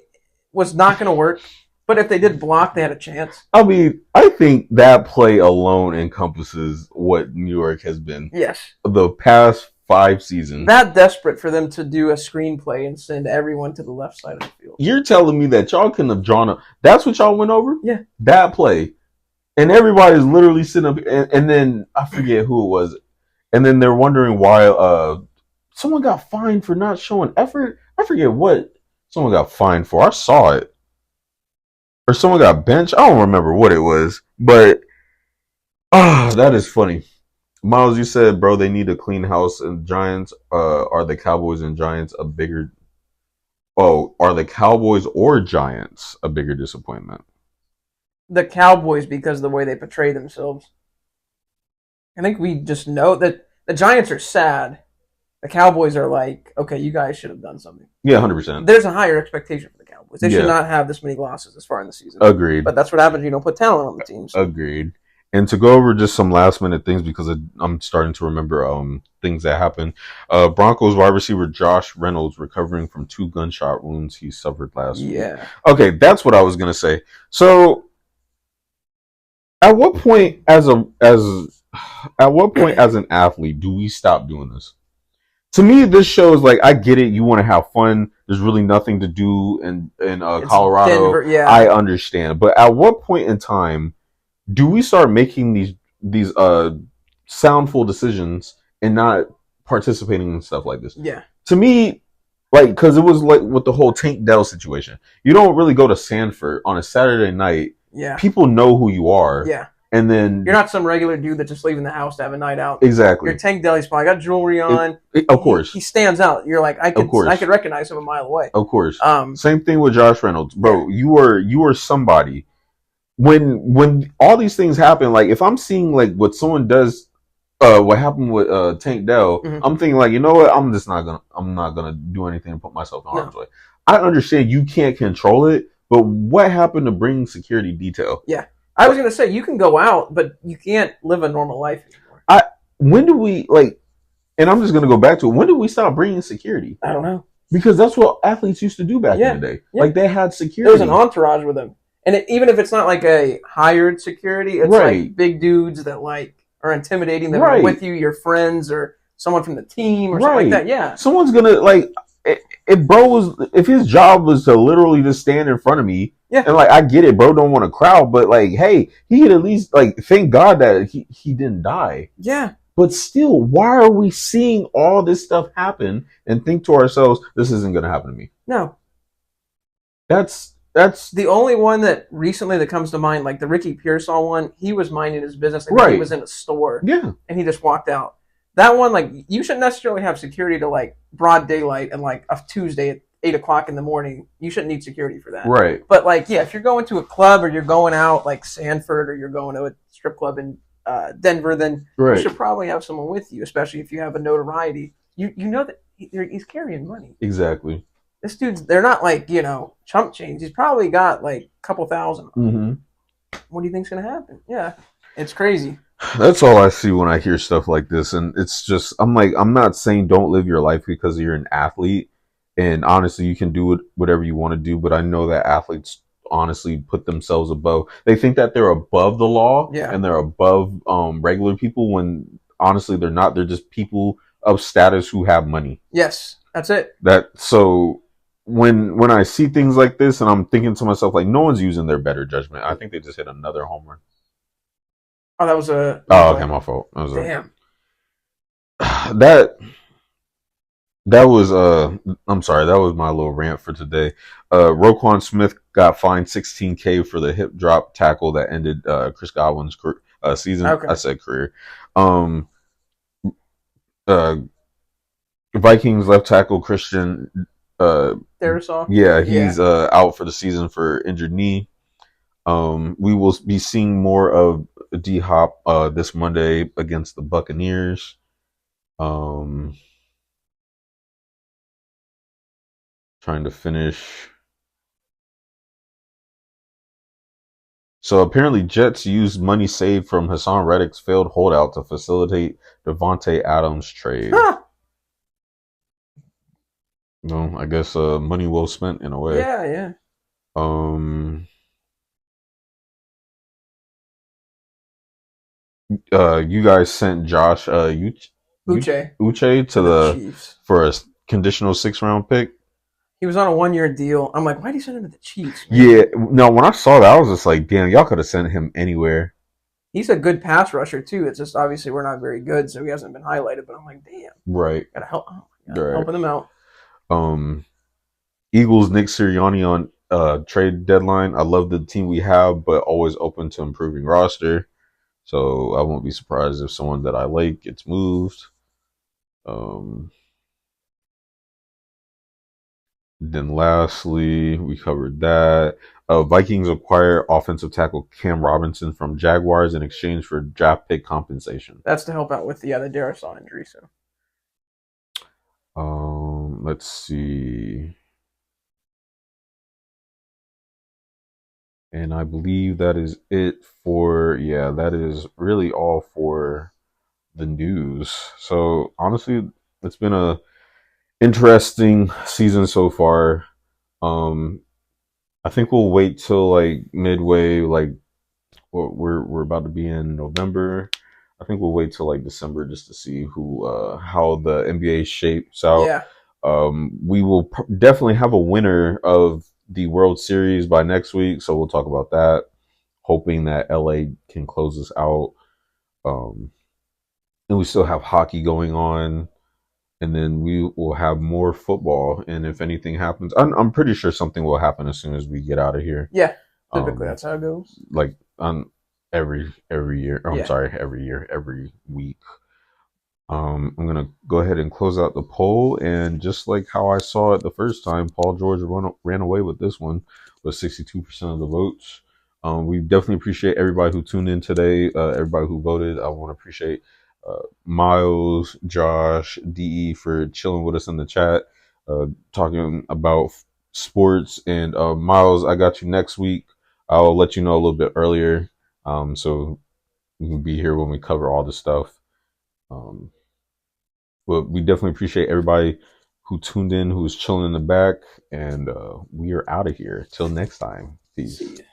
was not going to work. But if they did block, they had a chance. I mean, I think that play alone encompasses what New York has been. Yes. The past 5 seasons. That desperate for them to do a screenplay and send everyone to the left side of the field. You're telling me that y'all couldn't have drawn up. That's what y'all went over? Yeah. That play. And everybody's literally sitting up. And then I forget who it was. And then they're wondering why someone got fined for not showing effort. I forget what someone got fined for. I saw it. Or someone got benched. I don't remember what it was. But, that is funny. Miles, you said, bro, they need a clean house. And Giants, are the Cowboys and Giants a bigger... Oh, are the Cowboys or Giants a bigger disappointment? The Cowboys, because of the way they portray themselves. I think we just know that the Giants are sad. The Cowboys are like, okay, you guys should have done something. Yeah, 100%. There's a higher expectation for the Cowboys. They should Yeah, not have this many losses this far in the season. agreed. But that's what happens. You don't put talent on the team. So. Agreed. And to go over just some last minute things because I'm starting to remember things that happened. Broncos wide receiver Josh Reynolds recovering from 2 gunshot wounds he suffered last week. Yeah. Okay, that's what I was gonna say. So, at what point as an athlete do we stop doing this? To me, this shows like I get it. You want to have fun. There's really nothing to do in It's Colorado. Denver. Yeah. I understand, but at what point in time do we start making these soundful decisions and not participating in stuff like this? Yeah. To me, like because it was like with the whole Tank Dell situation, you don't really go to Sanford on a Saturday night. Yeah. People know who you are. Yeah. And then you're not some regular dude that's just leaving the house to have a night out. Exactly. You're Tank Dell. He's probably got jewelry on. Of course. He stands out. You're like, I could recognize him a mile away. Of course. Same thing with Josh Reynolds, bro. Yeah. You are somebody. When all these things happen, like if I'm seeing like what someone does, what happened with Tank Dell, I'm thinking like, you know what? I'm not gonna do anything to put myself in harm's way. I understand you can't control it, but what happened to bringing security detail? Yeah. I was gonna say you can go out, but you can't live a normal life anymore. When do we like? And I'm just gonna go back to it. When did we stop bringing security? I don't know. Because that's what athletes used to do back in the day. Yeah. Like they had security. There was an entourage with them, and even if it's not like a hired security, it's like big dudes that like are intimidating them with you, your friends, or someone from the team, or something like that. Yeah, someone's gonna like. If his job was to literally just stand in front of me, and like I get it, bro don't want a crowd, but like, hey, he could at least like thank God that he didn't die. Yeah. But still, why are we seeing all this stuff happen and think to ourselves, this isn't gonna happen to me? No. That's the only one that recently that comes to mind, like the Ricky Pearsall one, he was minding his business and he was in a store. Yeah. And he just walked out. That one, like, you shouldn't necessarily have security to like broad daylight and like a Tuesday at 8:00 in the morning. You shouldn't need security for that. Right. But like, yeah, if you're going to a club or you're going out like Sanford or you're going to a strip club in Denver, then you should probably have someone with you, especially if you have a notoriety. You know that he's carrying money. Exactly. This dude's, they're not like, chump change. He's probably got like a couple thousand. Mm-hmm. What do you think's going to happen? Yeah. It's crazy. That's all I see when I hear stuff like this. And it's just, I'm like, I'm not saying don't live your life because you're an athlete. And honestly, you can do whatever you want to do. But I know that athletes honestly put themselves above. They think that they're above the law and they're above regular people when honestly they're not. They're just people of status who have money. Yes, that's it. So when I see things like this and I'm thinking to myself, like, no one's using their better judgment. I think they just hit another home run. Oh, that was a... Oh, okay, my fault. Damn. That was I'm sorry, that was my little rant for today. Roquan Smith got fined $16,000 for the hip drop tackle that ended Chris Godwin's season. Okay. I said career. Vikings left tackle Christian Darrisaw. Yeah, he's out for the season for injured knee. We will be seeing more of D Hop this Monday against the Buccaneers. Trying to finish. So apparently Jets used money saved from Hassan Reddick's failed holdout to facilitate Devontae Adams' trade. Huh. No, I guess money well spent in a way. Yeah. You guys sent Josh Uche to the Chiefs for a conditional 6th-round pick. He was on a 1-year deal. I'm like, why did you send him to the Chiefs? Man? Yeah, no. When I saw that, I was just like, damn, y'all could have sent him anywhere. He's a good pass rusher too. It's just obviously we're not very good, so he hasn't been highlighted. But I'm like, damn, right? Gotta help. Helping them out. Eagles Nick Sirianni on trade deadline. I love the team we have, but always open to improving roster. So I won't be surprised if someone that I like gets moved. Then lastly, we covered that. Vikings acquire offensive tackle Cam Robinson from Jaguars in exchange for draft pick compensation. That's to help out with the Darrisaw injury. So, let's see. And I believe that is it for, yeah, that is really all for the news. So honestly, it's been a interesting season so far. Um, I think we'll wait till like midway, like we're about to be in November. I think we'll wait till like December just to see who how the NBA shapes out. Yeah. We will definitely have a winner of the World Series by next week, so we'll talk about that. Hoping that LA can close us out. Um, and we still have hockey going on, and then we will have more football. And if anything happens, I'm pretty sure something will happen as soon as we get out of here. Yeah. Typically, Um, that's how it goes. like on every year. I'm Yeah. sorry, every year, every week. I'm gonna go ahead and close out the poll, and just like how I saw it the first time, Paul George ran away with this one with 62% of the votes. We definitely appreciate everybody who tuned in today, everybody who voted. I want to appreciate Miles, Josh, De for chilling with us in the chat, talking about sports. And Miles, I got you next week. I'll let you know a little bit earlier, so you can be here when we cover all the stuff. Um, but we definitely appreciate everybody who tuned in, who's chilling in the back, and we are out of here. Till next time. See Peace. ya.